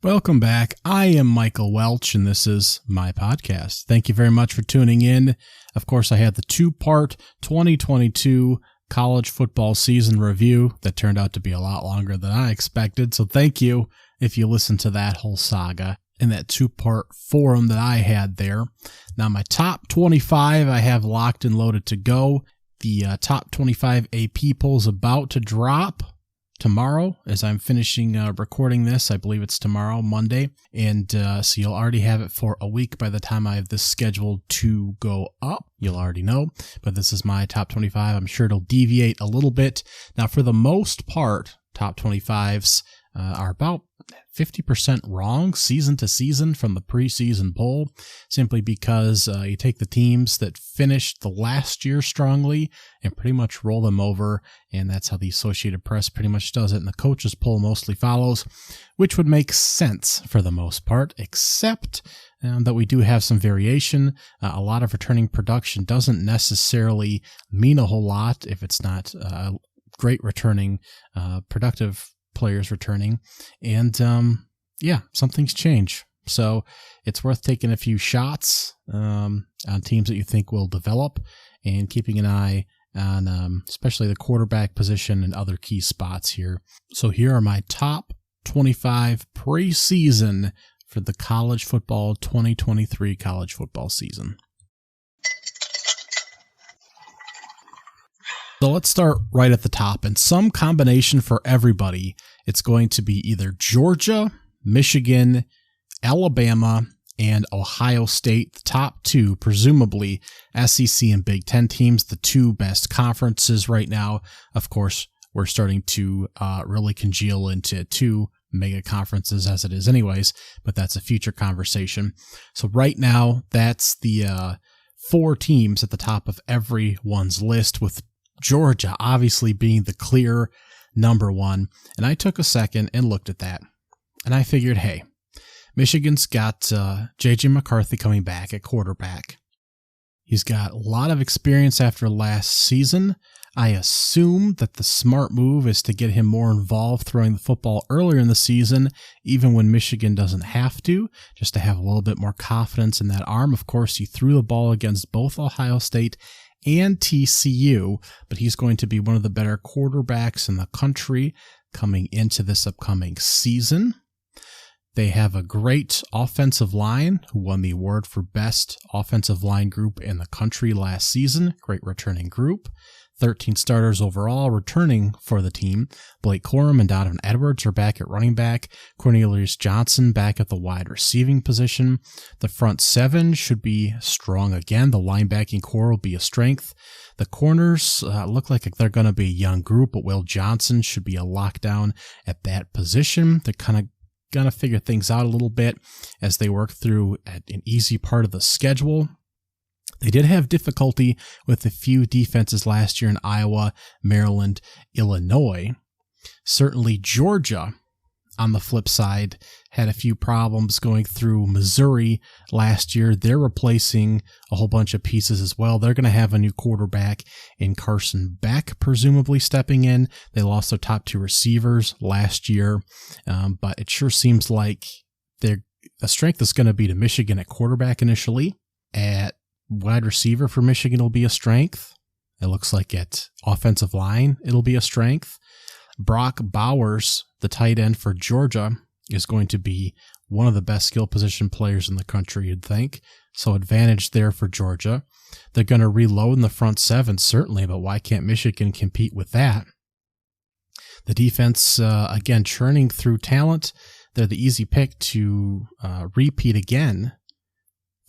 Welcome back. I am Michael Welch, and this is my podcast. Thank you very much for tuning in. Of course, I had the two-part 2022 college football season review that turned out to be a lot longer than I expected, so thank you if you listened to that whole saga in that two-part forum that I had there. Now, my top 25 I have locked and loaded to go. The top 25 AP poll is about to drop tomorrow as I'm finishing recording this. I believe it's tomorrow, Monday. And so you'll already have it for a week by the time I have this scheduled to go up. You'll already know, but this is my top 25. I'm sure it'll deviate a little bit. Now, for the most part, top 25s are about 50% wrong season to season from the preseason poll, simply because you take the teams that finished the last year strongly and pretty much roll them over, and that's how the Associated Press pretty much does it, and the coaches poll mostly follows, which would make sense for the most part, except that we do have some variation. A lot of returning production doesn't necessarily mean a whole lot if it's not great returning, productive players returning, and some things change. So it's worth taking a few shots on teams that you think will develop and keeping an eye on especially the quarterback position and other key spots here. So here are my top 25 preseason for the college football 2023 college football season. So let's start right at the top, and some combination for everybody. It's going to be either Georgia, Michigan, Alabama, and Ohio State, the top two, presumably SEC and Big Ten teams, the two best conferences right now. Of course, we're starting to really congeal into two mega conferences as it is anyways, but that's a future conversation. So right now, that's the four teams at the top of everyone's list, with Georgia obviously being the clear number one. And I took a second and looked at that, and I figured, hey, Michigan's got J.J. McCarthy coming back at quarterback. He's got a lot of experience after last season. I assume that the smart move is to get him more involved throwing the football earlier in the season, even when Michigan doesn't have to, just to have a little bit more confidence in that arm. Of course, he threw the ball against both Ohio State and TCU, but he's going to be one of the better quarterbacks in the country coming into this upcoming season. They have a great offensive line who won the award for best offensive line group in the country last season. Great returning group. 13 starters overall returning for the team. Blake Corum and Donovan Edwards are back at running back. Cornelius Johnson back at the wide receiving position. The front seven should be strong again. The linebacking core will be a strength. The corners look like they're going to be a young group, but Will Johnson should be a lockdown at that position. They're kind of going to figure things out a little bit as they work through an easy part of the schedule. They did have difficulty with a few defenses last year in Iowa, Maryland, Illinois. Certainly Georgia, on the flip side, had a few problems going through Missouri last year. They're replacing a whole bunch of pieces as well. They're going to have a new quarterback in Carson Beck, presumably stepping in. They lost their top two receivers last year, but it sure seems like the strength is going to be to Michigan at quarterback initially. At wide receiver for Michigan will be a strength. It looks like at offensive line, it'll be a strength. Brock Bowers, the tight end for Georgia, is going to be one of the best skill position players in the country, you'd think. So advantage there for Georgia. They're going to reload in the front seven, certainly, but why can't Michigan compete with that? The defense, again, churning through talent. They're the easy pick to repeat again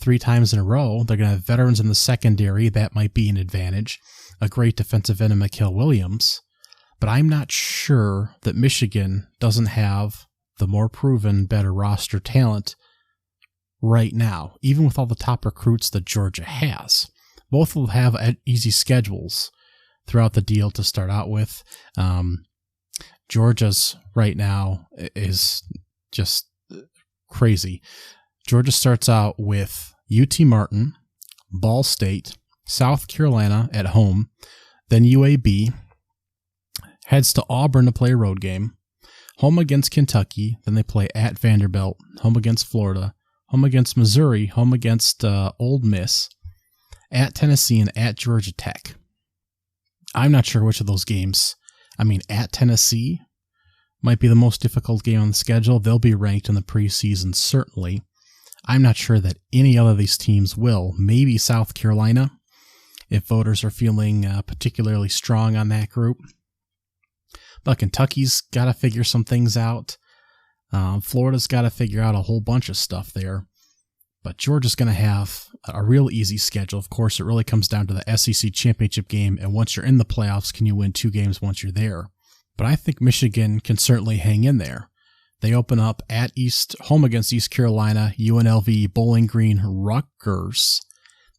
3 times in a row. They're going to have veterans in the secondary. That might be an advantage. A great defensive end in Michal Williams. But I'm not sure that Michigan doesn't have the more proven, better roster talent right now, even with all the top recruits that Georgia has. Both will have easy schedules throughout the deal to start out with. Georgia's right now is just crazy. Georgia starts out with UT Martin, Ball State, South Carolina at home, then UAB, heads to Auburn to play a road game, home against Kentucky, then they play at Vanderbilt, home against Florida, home against Missouri, home against Ole Miss, at Tennessee, and at Georgia Tech. I'm not sure which of those games. At Tennessee might be the most difficult game on the schedule. They'll be ranked in the preseason, certainly. I'm not sure that any other of these teams will. Maybe South Carolina, if voters are feeling particularly strong on that group. But Kentucky's got to figure some things out. Florida's got to figure out a whole bunch of stuff there. But Georgia's going to have a real easy schedule. Of course, it really comes down to the SEC championship game. And once you're in the playoffs, can you win 2 games once you're there? But I think Michigan can certainly hang in there. They open up at home against East Carolina, UNLV, Bowling Green, Rutgers.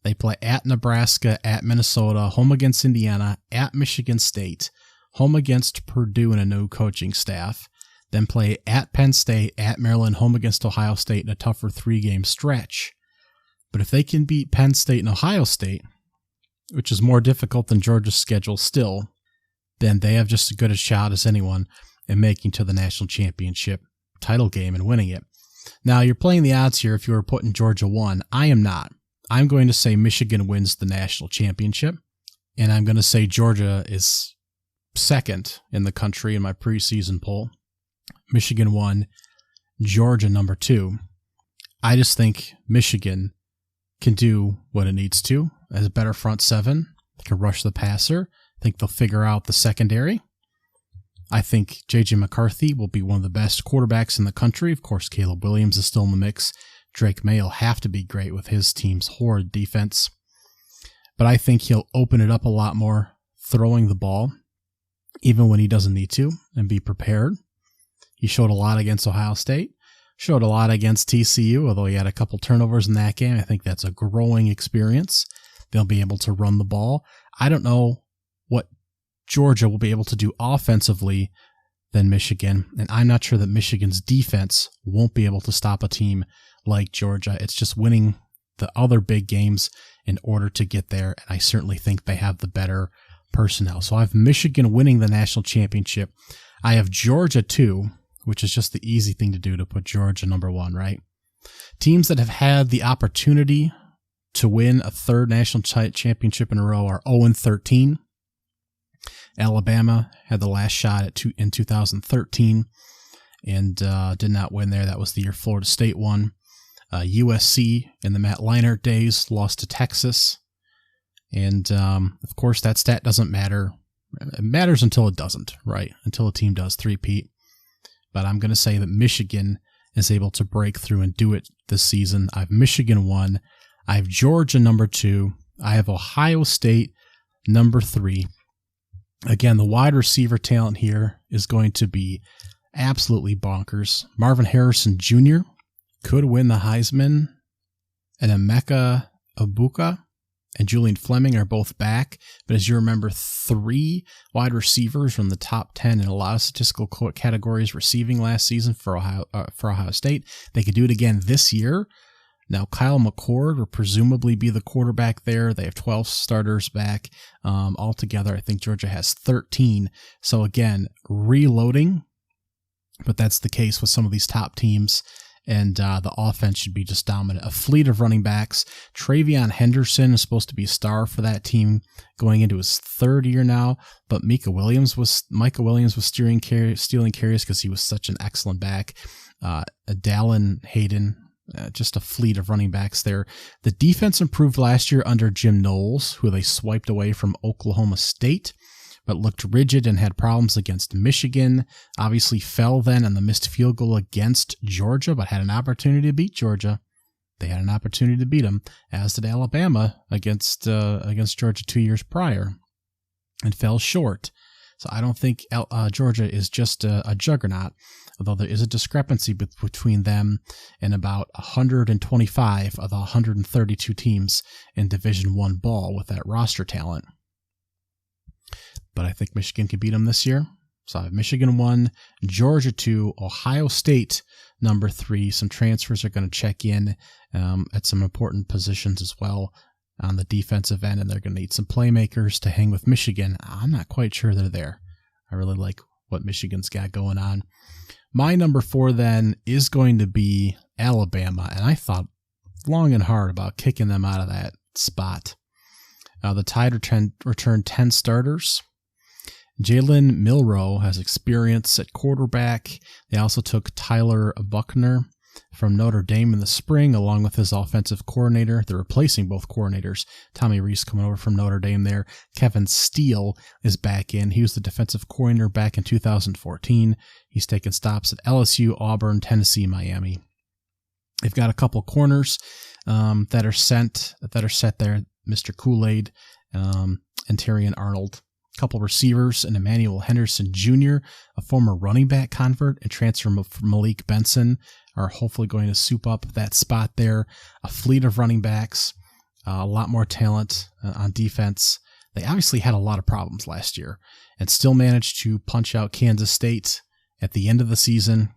They play at Nebraska, at Minnesota, home against Indiana, at Michigan State, home against Purdue and a new coaching staff. Then play at Penn State, at Maryland, home against Ohio State in a tougher 3-game stretch. But if they can beat Penn State and Ohio State, which is more difficult than Georgia's schedule still, then they have just as good a shot as anyone in making to the national championship title game and winning it. Now, you're playing the odds here if you were putting Georgia 1. I am not. I'm going to say Michigan wins the national championship, and I'm going to say Georgia is second in the country in my preseason poll. Michigan 1, Georgia number 2. I just think Michigan can do what it needs to as a better front seven. They can rush the passer. I think they'll figure out the secondary. I think J.J. McCarthy will be one of the best quarterbacks in the country. Of course, Caleb Williams is still in the mix. Drake May will have to be great with his team's horrid defense. But I think he'll open it up a lot more, throwing the ball, even when he doesn't need to, and be prepared. He showed a lot against Ohio State, showed a lot against TCU, although he had a couple turnovers in that game. I think that's a growing experience. They'll be able to run the ball. I don't know what Georgia will be able to do offensively than Michigan, and I'm not sure that Michigan's defense won't be able to stop a team like Georgia. It's just winning the other big games in order to get there, and I certainly think they have the better personnel. So I have Michigan winning the national championship. I have Georgia 2, which is just the easy thing to do to put Georgia number 1, right? Teams that have had the opportunity to win a third national championship in a row are 0-13. Alabama had the last shot in 2013 and did not win there. That was the year Florida State won. USC in the Matt Leinart days lost to Texas. And, of course, that stat doesn't matter. It matters until it doesn't, right? Until a team does three-peat. But I'm going to say that Michigan is able to break through and do it this season. I have Michigan 1. I have Georgia number 2. I have Ohio State number 3. Again, the wide receiver talent here is going to be absolutely bonkers. Marvin Harrison Jr. could win the Heisman, and Emeka Egbuka and Julian Fleming are both back. But as you remember, 3 wide receivers from the top 10 in a lot of statistical categories receiving last season for Ohio State. They could do it again this year. Now, Kyle McCord will presumably be the quarterback there. They have 12 starters back. Altogether, I think Georgia has 13. So again, reloading, but that's the case with some of these top teams. And the offense should be just dominant. A fleet of running backs. Travion Henderson is supposed to be a star for that team going into his 3rd year now. But Micah Williams was stealing carries because he was such an excellent back. Dallin Hayden. Just a fleet of running backs there. The defense improved last year under Jim Knowles, who they swiped away from Oklahoma State, but looked rigid and had problems against Michigan. Obviously fell then on the missed field goal against Georgia, but had an opportunity to beat Georgia. They had an opportunity to beat them, as did Alabama against Georgia 2 years prior, and fell short. So I don't think Georgia is just a juggernaut, although there is a discrepancy between them and about 125 of the 132 teams in Division I ball with that roster talent. But I think Michigan can beat them this year. So I have Michigan 1, Georgia 2, Ohio State number 3. Some transfers are going to check in at some important positions as well on the defensive end, and they're going to need some playmakers to hang with Michigan. I'm not quite sure they're there. I really like what Michigan's got going on. My number 4 then is going to be Alabama, and I thought long and hard about kicking them out of that spot. The Tide returned 10 starters. Jalen Milroe has experience at quarterback. They also took Tyler Buckner from Notre Dame in the spring, along with his offensive coordinator. They're replacing both coordinators. Tommy Rees coming over from Notre Dame there. Kevin Steele is back in. He was the defensive coordinator back in 2014. He's taken stops at LSU, Auburn, Tennessee, Miami. They've got a couple corners that are set there. Mr. Kool-Aid and Terrion Arnold. A couple receivers, and Emmanuel Henderson Jr., a former running back convert, and transfer from Malik Benson, are hopefully going to soup up that spot there. A fleet of running backs, a lot more talent on defense. They obviously had a lot of problems last year and still managed to punch out Kansas State at the end of the season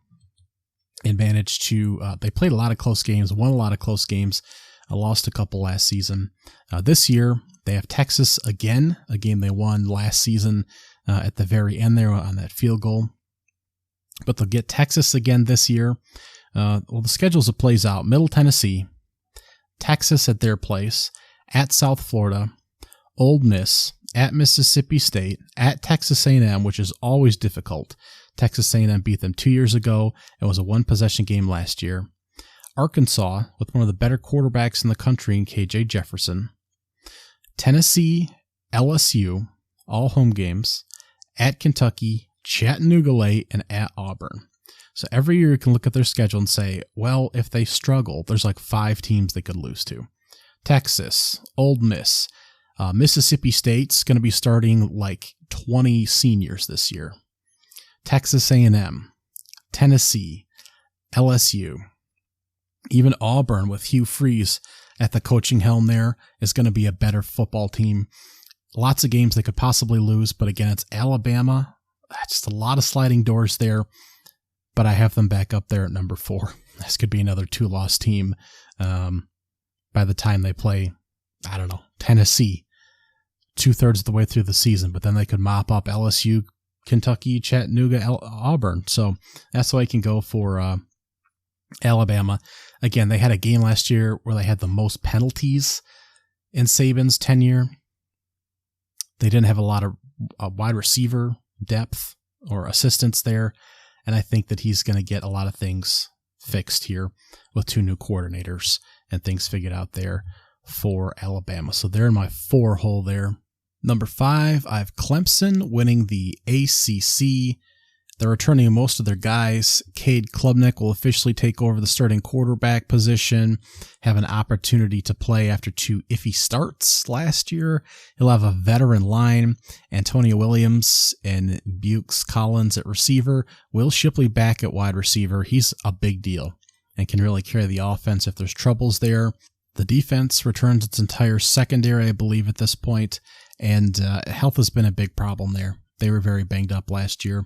and managed to, they played a lot of close games, won a lot of close games, lost a couple last season. This year, they have Texas again, a game they won last season at the very end there on that field goal. But they'll get Texas again this year. The schedule as it plays out: Middle Tennessee, Texas at their place, at South Florida, Ole Miss, at Mississippi State, at Texas A&M, which is always difficult. Texas A&M beat them 2 years ago. It was a one-possession game last year. Arkansas, with one of the better quarterbacks in the country in KJ Jefferson. Tennessee, LSU, all home games. At Kentucky, Chattanooga late, and at Auburn. So every year you can look at their schedule and say, well, if they struggle, there's like 5 teams they could lose to. Texas, Ole Miss, Mississippi State's going to be starting like 20 seniors this year. Texas A&M, Tennessee, LSU. Even Auburn with Hugh Freeze at the coaching helm there is going to be a better football team. Lots of games they could possibly lose, but again, it's Alabama. Just a lot of sliding doors there, but I have them back up there at number 4. This could be another 2-loss team by the time they play, I don't know, Tennessee, 2/3 of the way through the season, but then they could mop up LSU, Kentucky, Chattanooga, Auburn. So that's why I can go for Alabama. Again, they had a game last year where they had the most penalties in Saban's tenure. They didn't have a lot of wide receiver depth or assistance there, and I think that he's going to get a lot of things fixed here with 2 new coordinators and things figured out there for Alabama. So they're in my 4 hole there. Number 5, I have Clemson winning the ACC. They're returning most of their guys. Cade Klubnik will officially take over the starting quarterback position, have an opportunity to play after 2 iffy starts last year. He'll have a veteran line, Antonio Williams and Bukes Collins at receiver. Will Shipley back at wide receiver. He's a big deal and can really carry the offense if there's troubles there. The defense returns its entire secondary, I believe, at this point, and health has been a big problem there. They were very banged up last year,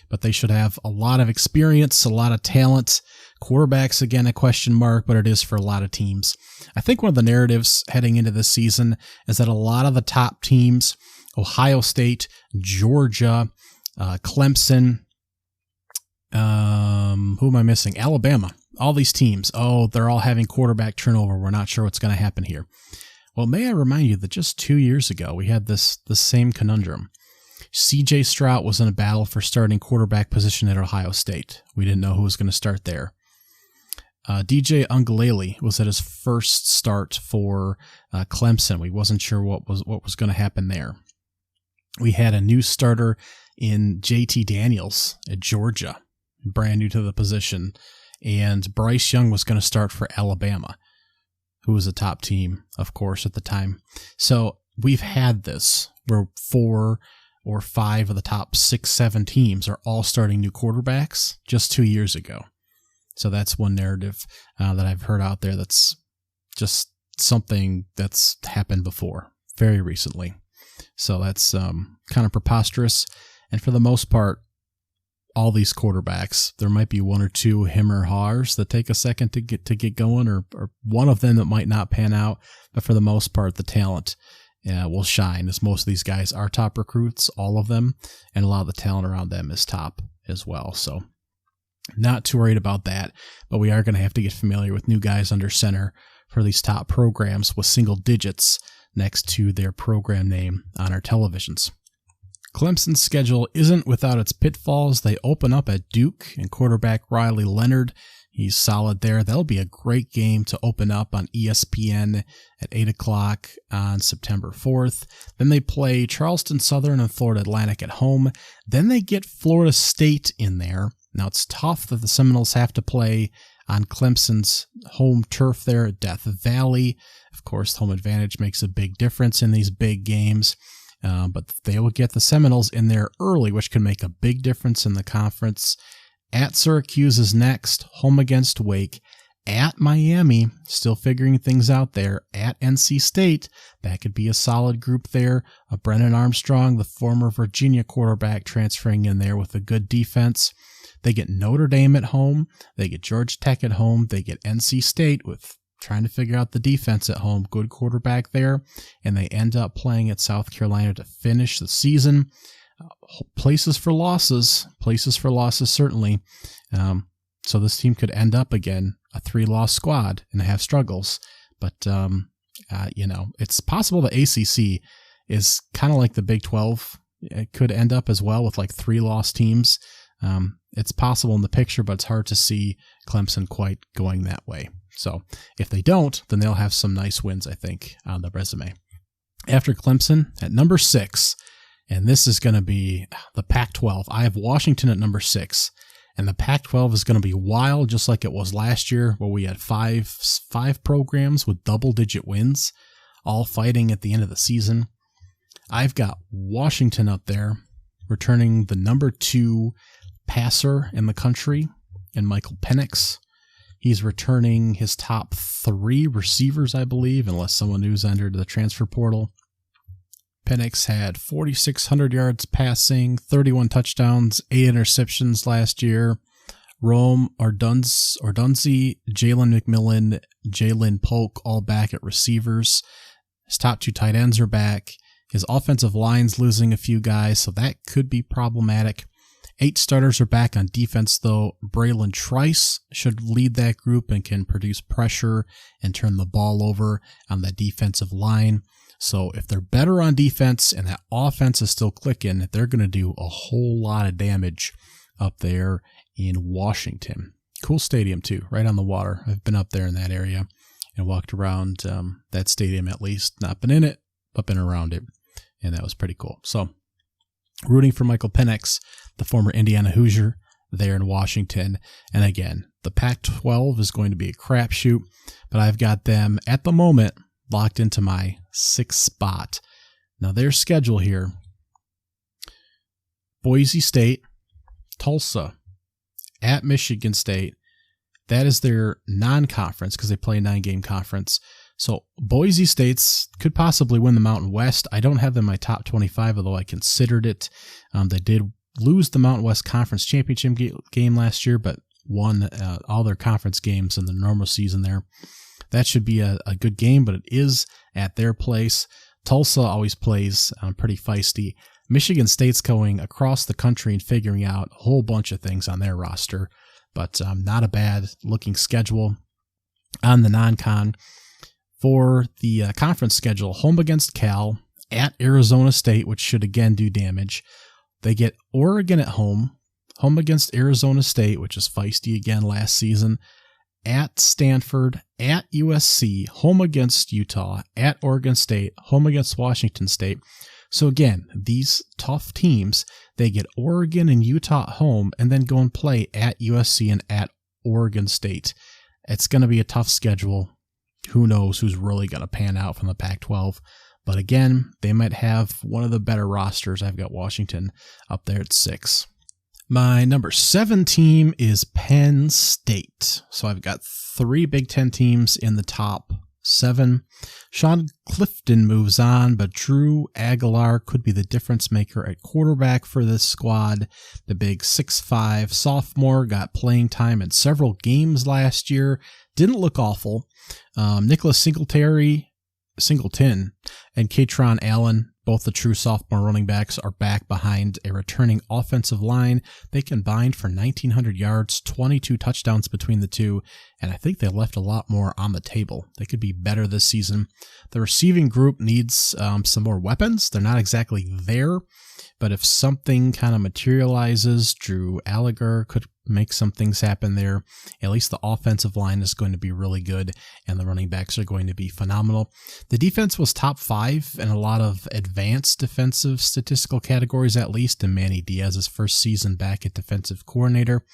but they should have a lot of experience, a lot of talent. Quarterbacks, again, a question mark, but it is for a lot of teams. I think one of the narratives heading into this season is that a lot of the top teams, Ohio State, Georgia, Clemson, who am I missing? Alabama. All these teams, they're all having quarterback turnover. We're not sure what's going to happen here. Well, may I remind you that just 2 years ago, we had the same conundrum. C.J. Stroud was in a battle for starting quarterback position at Ohio State. We didn't know who was going to start there. DJ Uiagalelei was at his first start for Clemson. We wasn't sure what was going to happen there. We had a new starter in J.T. Daniels at Georgia, brand new to the position, and Bryce Young was going to start for Alabama, who was a top team, of course, at the time. So we've had this where 4 or 5 of the top 6-7 teams are all starting new quarterbacks just 2 years ago. So that's one narrative that I've heard out there that's just something that's happened before, very recently. So that's kind of preposterous. And for the most part, all these quarterbacks, there might be 1 or 2 him or hers that take a second to get going, or one of them that might not pan out. But for the most part, the talent will shine, as most of these guys are top recruits, all of them, and a lot of the talent around them is top as well. So not too worried about that, but we are going to have to get familiar with new guys under center for these top programs with single digits next to their program name on our televisions. Clemson's schedule isn't without its pitfalls. They open up at Duke and quarterback Riley Leonard. He's solid there. That'll be a great game to open up on ESPN at 8 o'clock on September 4th. Then they play Charleston Southern and Florida Atlantic at home. Then they get Florida State in there. Now, it's tough that the Seminoles have to play on Clemson's home turf there at Death Valley. Of course, home advantage makes a big difference in these big games. But they will get the Seminoles in there early, which can make a big difference in the conference. At Syracuse is next, home against Wake. At Miami, still figuring things out there. At NC State, that could be a solid group there. Brennan Armstrong, the former Virginia quarterback, transferring in there with a good defense. They get Notre Dame at home. They get Georgia Tech at home. They get NC State with trying to figure out the defense at home. Good quarterback there. And they end up playing at South Carolina to finish the season. Places for losses certainly. So this team could end up again a 3-loss squad and have struggles. But, it's possible the ACC is kind of like the Big 12. It could end up as well with like 3-loss teams. It's possible in the picture, but it's hard to see Clemson quite going that way. So if they don't, then they'll have some nice wins, I think, on the resume. After Clemson, at number 6, and this is going to be the Pac-12. I have Washington at number 6, and the Pac-12 is going to be wild, just like it was last year, where we had five programs with double-digit wins, all fighting at the end of the season. I've got Washington up there, returning the number 2 passer in the country, and Michael Penix. He's returning his top 3 receivers, I believe, unless someone who's entered the transfer portal. Penix had 4,600 yards passing, 31 touchdowns, 8 interceptions last year. Rome, Ordunzi, Jalen McMillan, Jalen Polk, all back at receivers. His top 2 tight ends are back. His offensive line's losing a few guys, so that could be problematic. 8 starters are back on defense, though. Braylon Trice should lead that group and can produce pressure and turn the ball over on the defensive line. So if they're better on defense and that offense is still clicking, they're going to do a whole lot of damage up there in Washington. Cool stadium, too, right on the water. I've been up there in that area and walked around that stadium at least. Not been in it, but been around it, and that was pretty cool. So rooting for Michael Penix, the former Indiana Hoosier, there in Washington. And again, the Pac-12 is going to be a crapshoot, but I've got them at the moment locked into my 6th spot. Now their schedule here: Boise State, Tulsa, at Michigan State. That is their non-conference because they play a 9-game conference. So Boise State's could possibly win the Mountain West. I don't have them in my top 25, although I considered it. They did lose the Mountain West Conference Championship game last year, but won all their conference games in the normal season there. That should be a good game, but it is at their place. Tulsa always plays pretty feisty. Michigan State's going across the country and figuring out a whole bunch of things on their roster, but not a bad looking schedule on the non-con. For the conference schedule, home against Cal, at Arizona State, which should again do damage. They get Oregon at home against Arizona State, which is feisty again last season, at Stanford, at USC, home against Utah, at Oregon State, home against Washington State. So again, these tough teams, they get Oregon and Utah at home and then go and play at USC and at Oregon State. It's going to be a tough schedule. Who knows who's really going to pan out from the Pac-12. But again, they might have one of the better rosters. I've got Washington up there at 6. My number 7 team is Penn State. So I've got 3 Big Ten teams in the top 7. Sean Clifton moves on, but Drew Aguilar could be the difference maker at quarterback for this squad. The big 6'5" sophomore got playing time in several games last year. Didn't look awful. Nicholas Singletary Singleton and Katron Allen, both the true sophomore running backs, are back behind a returning offensive line. They combined for 1,900 yards, 22 touchdowns between the two, and I think they left a lot more on the table. They could be better this season. The receiving group needs some more weapons. They're not exactly there, but if something kind of materializes, Drew Alliger could make some things happen there. At least the offensive line is going to be really good, and the running backs are going to be phenomenal. The defense was top 5 in a lot of advanced defensive statistical categories, at least in Manny Diaz's first season back at defensive coordinator,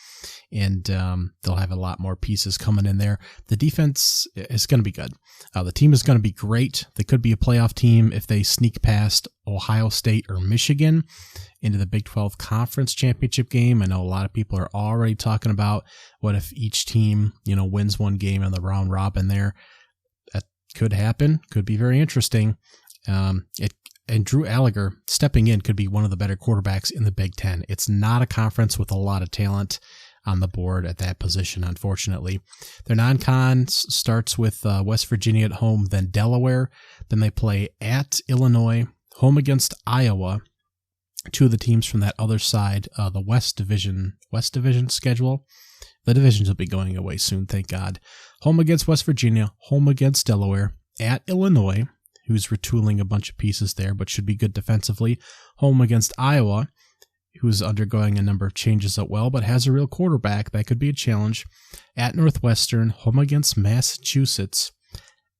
and they'll have a lot more pieces coming in there. The defense is going to be good. The team is going to be great. They could be a playoff team if they sneak past Ohio State or Michigan into the Big 12 Conference Championship game. I know a lot of people are already talking about what if each team, wins one game in the round robin there. That could happen. Could be very interesting. And Drew Alliger stepping in could be one of the better quarterbacks in the Big 10. It's not a conference with a lot of talent on the board at that position, unfortunately. Their non-con starts with West Virginia at home, then Delaware. Then they play at Illinois, home against Iowa. Two of the teams from that other side, the West Division schedule. The divisions will be going away soon, thank God. Home against West Virginia, home against Delaware, at Illinois, who's retooling a bunch of pieces there, but should be good defensively. Home against Iowa, who's undergoing a number of changes as well, but has a real quarterback. That could be a challenge. At Northwestern, home against Massachusetts.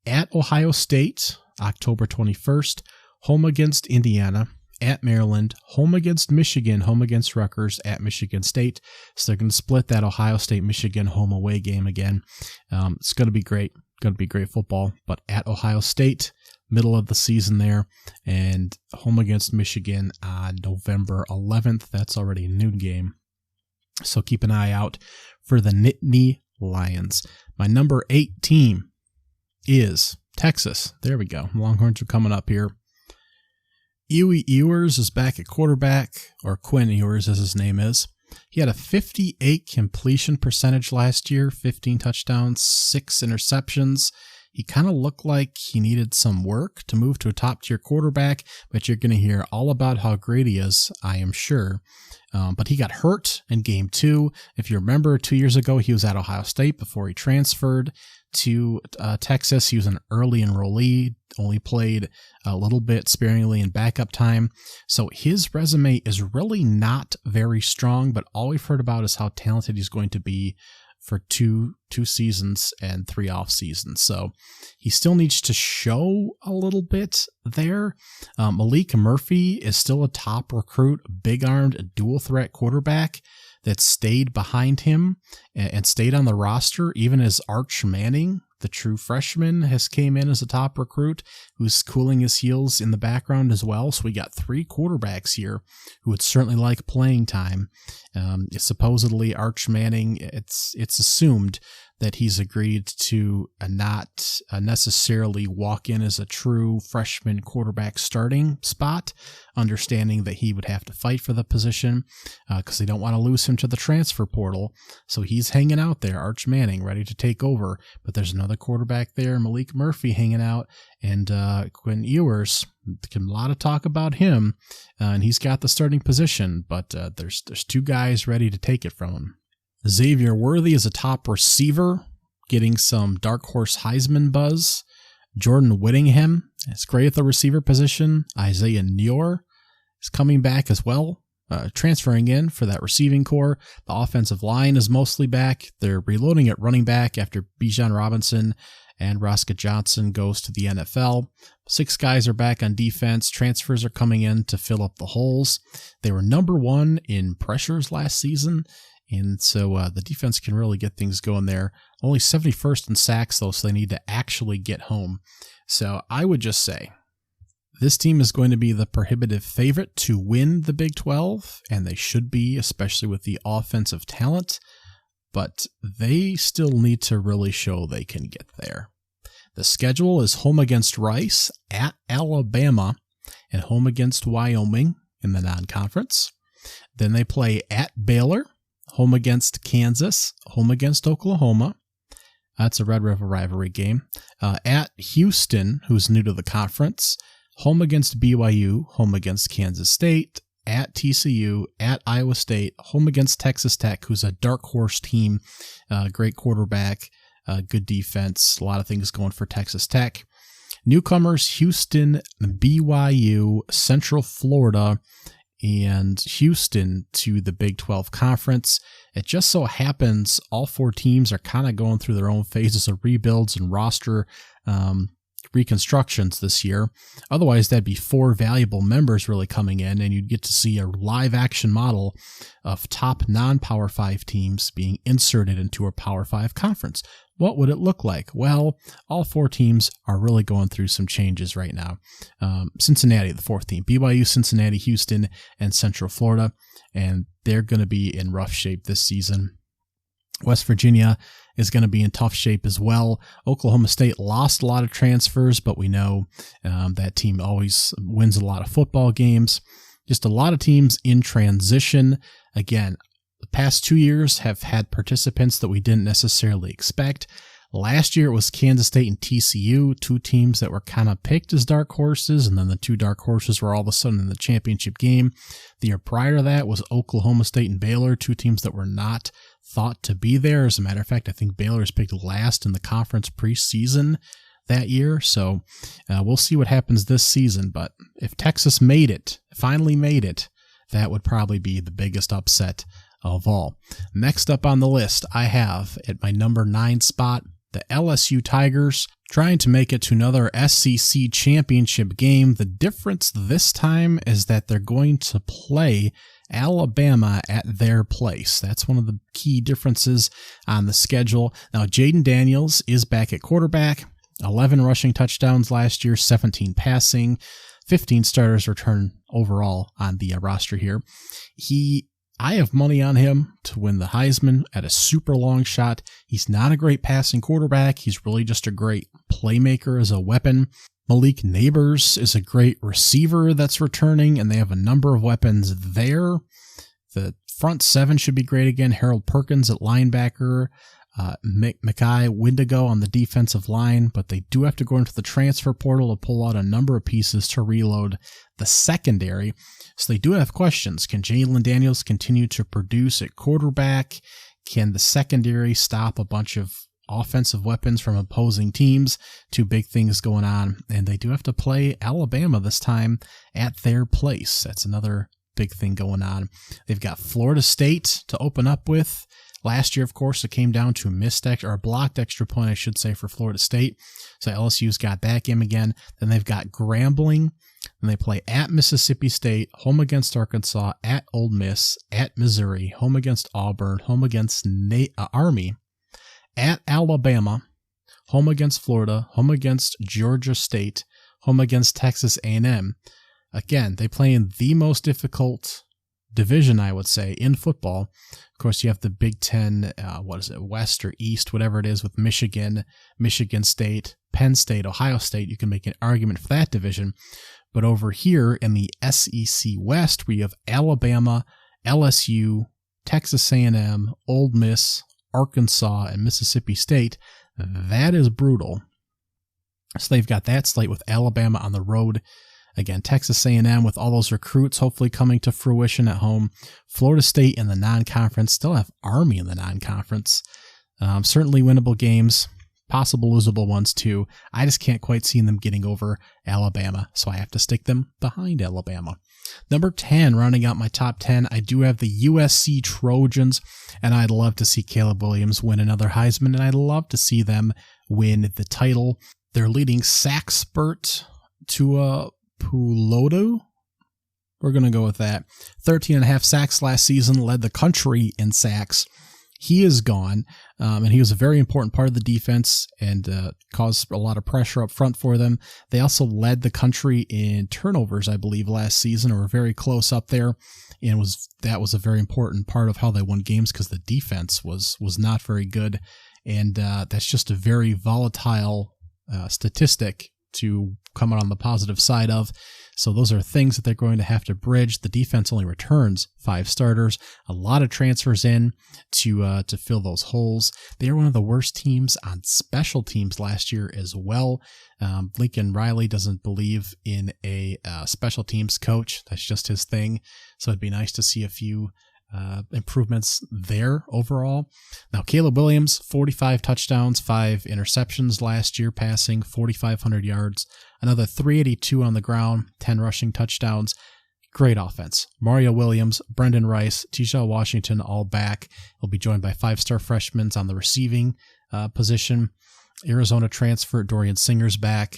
At Ohio State, October 21st, home against Indiana. At Maryland, home against Michigan, home against Rutgers, at Michigan State. So they're going to split that Ohio State-Michigan home-away game again. It's going to be great. Going to be great football. But at Ohio State, middle of the season there, and home against Michigan on November 11th. That's already a noon game. So keep an eye out for the Nittany Lions. My number 8 team is Texas. There we go. Longhorns are coming up here. Huey Ewers is back at quarterback, or Quinn Ewers as his name is. He had a 58 completion percentage last year, 15 touchdowns, 6 interceptions. He kind of looked like he needed some work to move to a top-tier quarterback, but you're going to hear all about how great he is, I am sure. But he got hurt in Game 2. If you remember, 2 years ago, he was at Ohio State before he transferred to Texas. He was an early enrollee, only played a little bit sparingly in backup time. So his resume is really not very strong, but all we've heard about is how talented he's going to be for two seasons and 3 off seasons. So he still needs to show a little bit there. Malik Murphy is still a top recruit, big-armed, dual-threat quarterback that stayed behind him and stayed on the roster, even as Arch Manning, the true freshman, has came in as a top recruit who's cooling his heels in the background as well. So we got 3 quarterbacks here who would certainly like playing time. Supposedly Arch Manning, it's assumed that he's agreed to not necessarily walk in as a true freshman quarterback starting spot, understanding that he would have to fight for the position because they don't want to lose him to the transfer portal. So he's hanging out there, Arch Manning, ready to take over. But there's another quarterback there, Malik Murphy, hanging out, and Quinn Ewers. A lot of talk about him, and he's got the starting position, but there's 2 guys ready to take it from him. Xavier Worthy is a top receiver, getting some dark horse Heisman buzz. Jordan Whittingham is great at the receiver position. Isaiah Neyor is coming back as well, transferring in for that receiving core. The offensive line is mostly back. They're reloading at running back after Bijan Robinson and Roscoe Johnson goes to the NFL. 6 guys are back on defense. Transfers are coming in to fill up the holes. They were number 1 in pressures last season, and so the defense can really get things going there. Only 71st in sacks, though, so they need to actually get home. So I would just say this team is going to be the prohibitive favorite to win the Big 12, and they should be, especially with the offensive talent, but they still need to really show they can get there. The schedule is home against Rice, at Alabama, and home against Wyoming in the non-conference. Then they play at Baylor, home against Kansas, home against Oklahoma, That's a Red River rivalry game. At Houston, who's new to the conference. Home against BYU, home against Kansas State. At TCU, at Iowa State, home against Texas Tech, who's a dark horse team, great quarterback, good defense, a lot of things going for Texas Tech. Newcomers, Houston, BYU, Central Florida, and Houston to the Big 12 Conference. It just so happens all four teams are kind of going through their own phases of rebuilds and roster reconstructions this year. Otherwise, that'd be four valuable members really coming in, and you'd get to see a live action model of top non-Power 5 teams being inserted into a Power 5 conference. What would it look like? Well, all four teams are really going through some changes right now. Cincinnati, the fourth team, BYU, Cincinnati, Houston, and Central Florida, and they're going to be in rough shape this season. West Virginia is going to be in tough shape as well. Oklahoma State lost a lot of transfers, but we know that team always wins a lot of football games. Just a lot of teams in transition. Again, the past 2 years have had participants that we didn't necessarily expect. Last year it was Kansas State and TCU, two teams that were kind of picked as dark horses, and then the two dark horses were all of a sudden in the championship game. The year prior to that was Oklahoma State and Baylor, two teams that were not thought to be there. As a matter of fact, I think Baylor's picked last in the conference preseason that year, so we'll see what happens this season. But if Texas finally made it, that would probably be the biggest upset of all. Next up on the list, I have at my number 9 spot, the LSU Tigers, trying to make it to another SEC championship game. The difference this time is that they're going to play Alabama at their place. That's one of the key differences on the schedule. Now, Jaden Daniels is back at quarterback. 11 rushing touchdowns last year, 17 passing, 15 starters return overall on the roster here. I have money on him to win the Heisman at a super long shot. He's not a great passing quarterback. He's really just a great playmaker as a weapon. Malik Neighbors is a great receiver that's returning, and they have a number of weapons there. The front seven should be great again. Harold Perkins at linebacker, Michal Windigo on the defensive line, but they do have to go into the transfer portal to pull out a number of pieces to reload the secondary. So they do have questions. Can Jalen Daniels continue to produce at quarterback? Can the secondary stop a bunch of offensive weapons from opposing teams? Two big things going on, and they do have to play Alabama this time at their place. That's another big thing going on. They've got Florida State to open up with. Last year, of course, it came down to a blocked extra point, I should say, for Florida State. So LSU's got that game again. Then they've got Grambling. Then they play at Mississippi State, home against Arkansas, at Ole Miss, at Missouri, home against Auburn, home against Army, at Alabama, home against Florida, home against Georgia State, home against Texas A&M. Again, they play in the most difficult division, I would say, in football. Of course, you have the Big Ten, West or East, whatever it is, with Michigan, Michigan State, Penn State, Ohio State. You can make an argument for that division. But over here in the SEC West, we have Alabama, LSU, Texas A&M, Ole Miss, Arkansas, and Mississippi State. That is brutal. So they've got that slate with Alabama on the road. Again, Texas A&M with all those recruits hopefully coming to fruition at home. Florida State in the non-conference. Still have Army in the non-conference. Certainly winnable games. Possible losable ones too. I just can't quite see them getting over Alabama, so I have to stick them behind Alabama. Number 10, rounding out my top 10, I do have the USC Trojans, and I'd love to see Caleb Williams win another Heisman, and I'd love to see them win the title. Their leading sack spurt to Pulodo. We're going to go with that. 13.5 sacks last season, led the country in sacks. He is gone, and he was a very important part of the defense and caused a lot of pressure up front for them. They also led the country in turnovers, I believe, last season, or were very close up there, and that was a very important part of how they won games because the defense was not very good, and that's just a very volatile statistic to come out on the positive side of. So those are things that they're going to have to bridge. The defense only returns 5 starters, a lot of transfers in to fill those holes. They are one of the worst teams on special teams last year as well. Lincoln Riley doesn't believe in a special teams coach. That's just his thing. So it'd be nice to see a few improvements there overall. Now, Caleb Williams, 45 touchdowns, 5 interceptions last year, passing 4,500 yards, another 382 on the ground, 10 rushing touchdowns. Great offense. Mario Williams, Brendan Rice, Tijal Washington, all back. He'll be joined by 5-star freshmen on the receiving position. Arizona transfer Dorian Singer's back.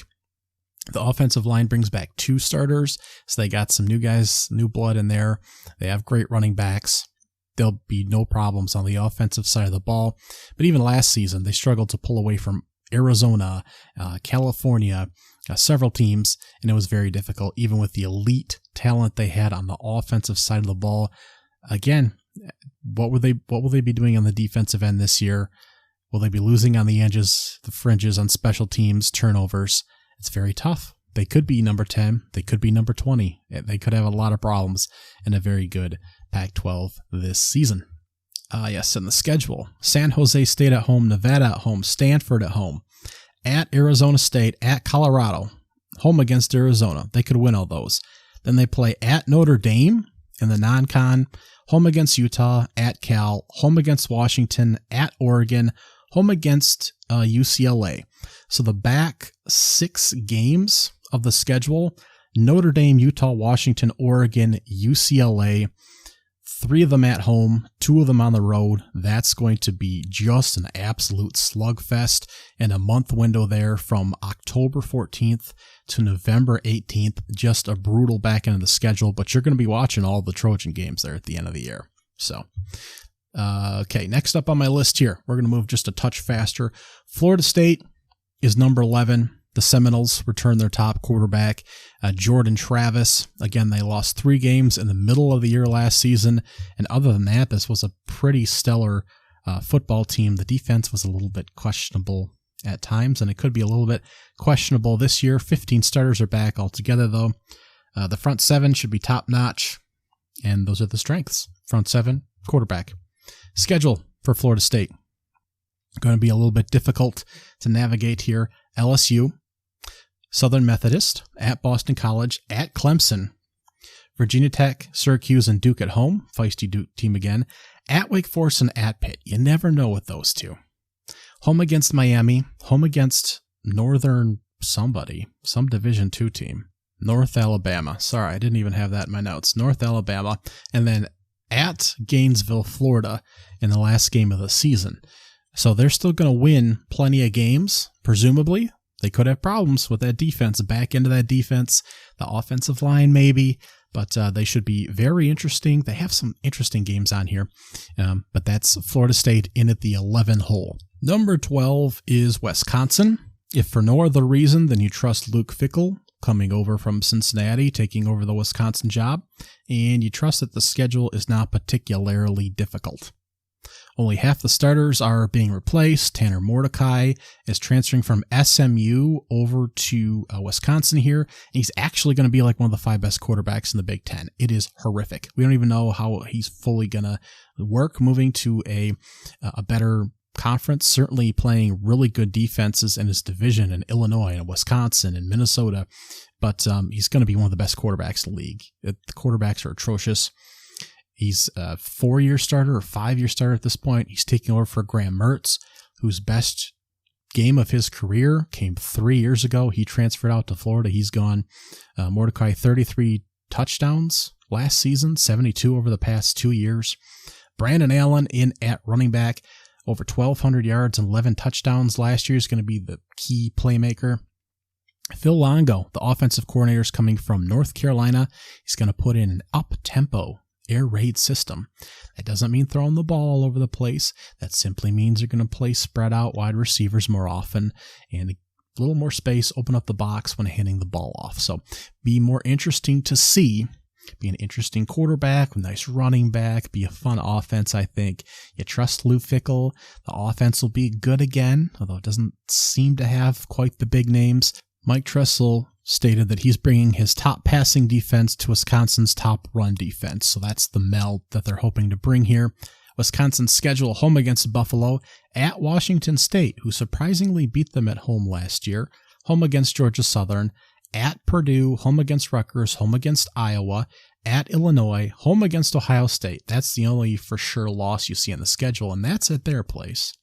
The offensive line brings back 2 starters, so they got some new guys, new blood in there. They have great running backs. There'll be no problems on the offensive side of the ball. But even last season, they struggled to pull away from Arizona, California, several teams, and it was very difficult, even with the elite talent they had on the offensive side of the ball. Again, what will they be doing on the defensive end this year? Will they be losing on the edges, the fringes, on special teams, turnovers? It's very tough. They could be number 10. They could be number 20. They could have a lot of problems in a very good Pac-12 this season. Yes, in the schedule, San Jose State at home, Nevada at home, Stanford at home, at Arizona State, at Colorado, home against Arizona. They could win all those. Then they play at Notre Dame in the non-con, home against Utah, at Cal, home against Washington, at Oregon, home against UCLA. So the back 6 games of the schedule, Notre Dame, Utah, Washington, Oregon, UCLA, 3 of them at home, 2 of them on the road. That's going to be just an absolute slugfest, and a month window there from October 14th to November 18th. Just a brutal back end of the schedule, but you're going to be watching all the Trojan games there at the end of the year. So, okay, next up on my list here, we're going to move just a touch faster. Florida State is number 11. The Seminoles return their top quarterback, Jordan Travis. Again, they lost 3 games in the middle of the year last season, and other than that, this was a pretty stellar football team. The defense was a little bit questionable at times, and it could be a little bit questionable this year. 15 starters are back altogether, though. The front 7 should be top-notch, and those are the strengths. Front 7, quarterback. Schedule for Florida State. Going to be a little bit difficult to navigate here. LSU, Southern Methodist, at Boston College, at Clemson, Virginia Tech, Syracuse, and Duke at home. Feisty Duke team again. At Wake Forest and at Pitt. You never know with those two. Home against Miami. Home against Northern somebody. Some Division II team. North Alabama. Sorry, I didn't even have that in my notes. North Alabama. And then at Gainesville, Florida in the last game of the season. So they're still going to win plenty of games, presumably. They could have problems with that defense, back into that defense, the offensive line maybe, but they should be very interesting. They have some interesting games on here, but that's Florida State in at the 11 hole. Number 12 is Wisconsin. If for no other reason than you trust Luke Fickell coming over from Cincinnati, taking over the Wisconsin job, and you trust that the schedule is not particularly difficult. Only half the starters are being replaced. Tanner Mordecai is transferring from SMU over to Wisconsin here. And he's actually going to be like one of the 5 best quarterbacks in the Big Ten. It is horrific. We don't even know how he's fully going to work moving to a better conference, certainly playing really good defenses in his division in Illinois and Wisconsin and Minnesota. But he's going to be one of the best quarterbacks in the league. The quarterbacks are atrocious. He's a 4-year starter or 5-year starter at this point. He's taking over for Graham Mertz, whose best game of his career came 3 years ago. He transferred out to Florida. He's gone. Mordecai, 33 touchdowns last season, 72 over the past 2 years. Brandon Allen in at running back, over 1,200 yards and 11 touchdowns last year. Is going to be the key playmaker. Phil Longo, the offensive coordinator, is coming from North Carolina. He's going to put in an up-tempo air raid system. That doesn't mean throwing the ball all over the place. That simply means you're going to play spread out wide receivers more often and a little more space, open up the box when handing the ball off. So be more interesting to see. Be an interesting quarterback, a nice running back, be a fun offense, I think. You trust Lou Fickell. The offense will be good again, although it doesn't seem to have quite the big names. Mike Tressel stated that he's bringing his top passing defense to Wisconsin's top run defense. So that's the meld that they're hoping to bring here. Wisconsin's schedule: home against Buffalo, at Washington State, who surprisingly beat them at home last year, home against Georgia Southern, at Purdue, home against Rutgers, home against Iowa, at Illinois, home against Ohio State. That's the only for sure loss you see on the schedule, and that's at their place.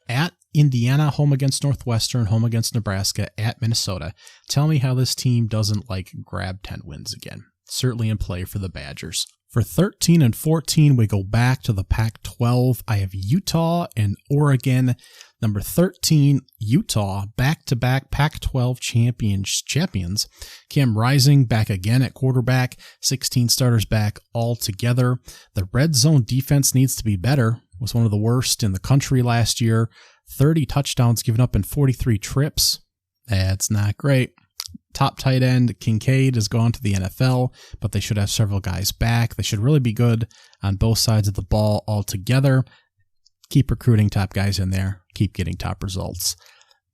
At Indiana, home against Northwestern, home against Nebraska, at Minnesota. Tell me how this team doesn't grab 10 wins again. Certainly in play for the Badgers. For 13 and 14, we go back to the Pac-12. I have Utah and Oregon. Number 13, Utah, back-to-back Pac-12 champions. Cam Rising back again at quarterback, 16 starters back altogether. The red zone defense needs to be better. Was one of the worst in the country last year. 30 touchdowns given up in 43 trips. That's not great. Top tight end Kincaid has gone to the NFL, but they should have several guys back. They should really be good on both sides of the ball altogether. Keep recruiting top guys in there. Keep getting top results.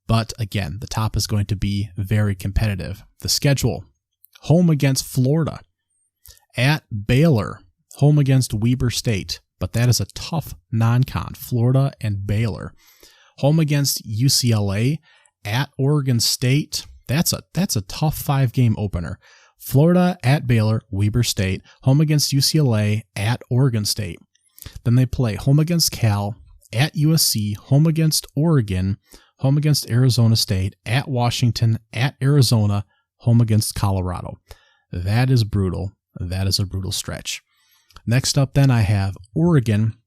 But again, the top is going to be very competitive. The schedule: home against Florida, at Baylor, home against Weber State, but that is a tough non-con, Florida and Baylor. Home against UCLA, at Oregon State. That's a tough 5-game opener. Florida, at Baylor, Weber State, home against UCLA, at Oregon State. Then they play home against Cal, at USC, home against Oregon, home against Arizona State, at Washington, at Arizona, home against Colorado. That is brutal. That is a brutal stretch. Next up then I have Oregon.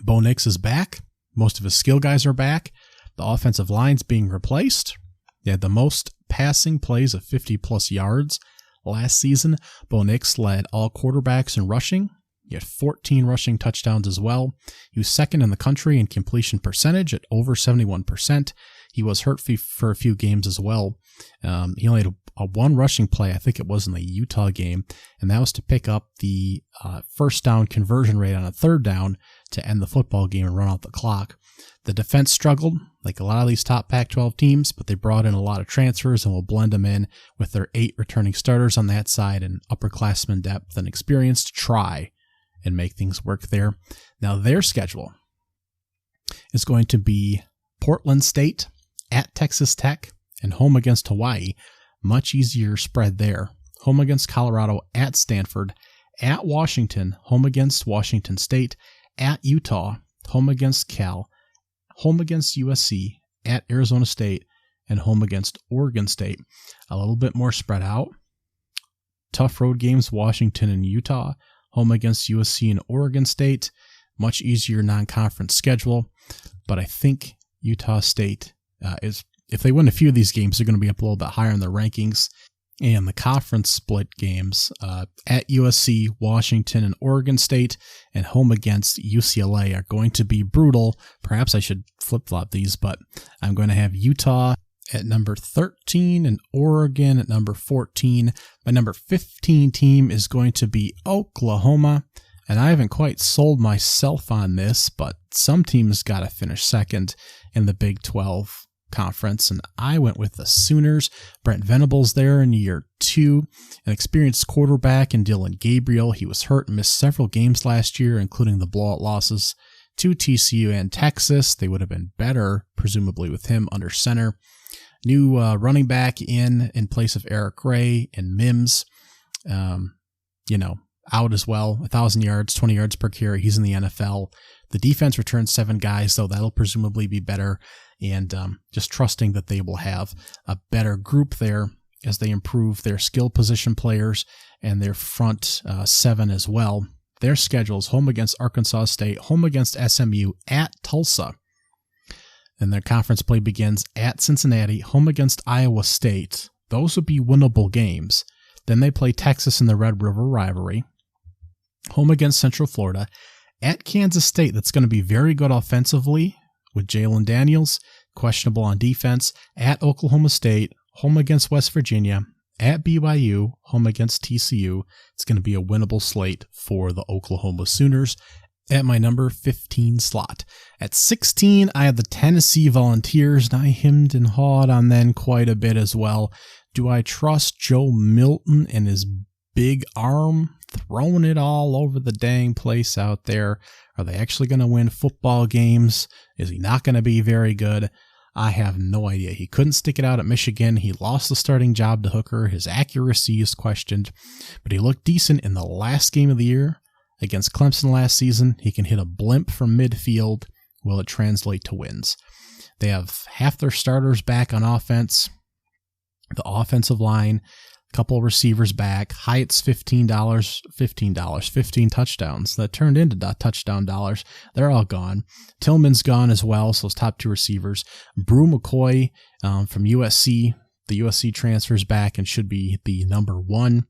Bo Nix is back. Most of his skill guys are back. The offensive line's being replaced. They had the most passing plays of 50-plus yards last season. Bo Nix led all quarterbacks in rushing. He had 14 rushing touchdowns as well. He was second in the country in completion percentage at over 71%. He was hurt for a few games as well. He only had a one rushing play, I think it was in the Utah game, and that was to pick up the first down conversion rate on a third down to end the football game and run out the clock. The defense struggled, like a lot of these top Pac-12 teams, but they brought in a lot of transfers and will blend them in with their 8 returning starters on that side and upperclassmen depth and experience to try and make things work there. Now their schedule is going to be Portland State, at Texas Tech, and home against Hawaii. Much easier spread there. Home against Colorado, at Stanford, at Washington, home against Washington State, at Utah, home against Cal, home against USC, at Arizona State, and home against Oregon State. A little bit more spread out. Tough road games, Washington and Utah, home against USC and Oregon State. Much easier non-conference schedule, but I think Utah State is, if they win a few of these games, they're going to be up a little bit higher in the rankings. And the conference split games at USC, Washington, and Oregon State, and home against UCLA are going to be brutal. Perhaps I should flip-flop these, but I'm going to have Utah at number 13 and Oregon at number 14. My number 15 team is going to be Oklahoma, and I haven't quite sold myself on this, but some teams got to finish second in the Big 12 conference, and I went with the Sooners. Brent Venables there in year 2, an experienced quarterback in Dylan Gabriel. He was hurt and missed several games last year, including the blowout losses to TCU and Texas. They would have been better, presumably, with him under center. New running back in place of Eric Gray and Mims, out as well. 1,000 yards, 20 yards per carry. He's in the NFL. The defense returns 7 guys, though that'll presumably be better. And just trusting that they will have a better group there as they improve their skill position players and their front 7 as well. Their schedules: home against Arkansas State, home against SMU, at Tulsa. Then their conference play begins at Cincinnati, home against Iowa State. Those would be winnable games. Then they play Texas in the Red River rivalry, home against Central Florida, at Kansas State. That's going to be very good offensively with Jalen Daniels, questionable on defense, at Oklahoma State, home against West Virginia, at BYU, home against TCU. It's going to be a winnable slate for the Oklahoma Sooners. At my number 15 slot. At 16, I have the Tennessee Volunteers, and I hemmed and hawed on them quite a bit as well. Do I trust Joe Milton and his big arm throwing it all over the dang place out there? Are they actually going to win football games? Is he not going to be very good? I have no idea. He couldn't stick it out at Michigan. He lost the starting job to Hooker. His accuracy is questioned, but he looked decent in the last game of the year. Against Clemson last season, he can hit a blimp from midfield. Will it translate to wins? They have half their starters back on offense. The offensive line, a couple receivers back. Hyatt's $15, $15, 15 touchdowns. That turned into touchdown dollars. They're all gone. Tillman's gone as well, so those top two receivers. Brew McCoy from USC. The USC transfers back and should be the number one.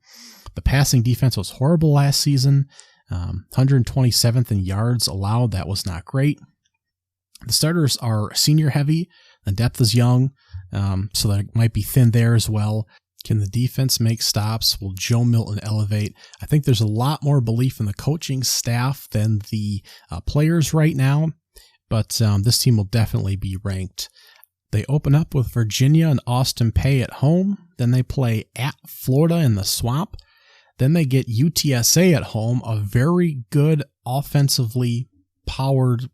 The passing defense was horrible last season. 127th in yards allowed. That was not great. The starters are senior heavy. The depth is young, so that might be thin there as well. Can the defense make stops? Will Joe Milton elevate? I think there's a lot more belief in the coaching staff than the players right now, but this team will definitely be ranked. They open up with Virginia and Austin Peay at home. Then they play at Florida in the Swamp. Then they get UTSA at home, a very good offensively powered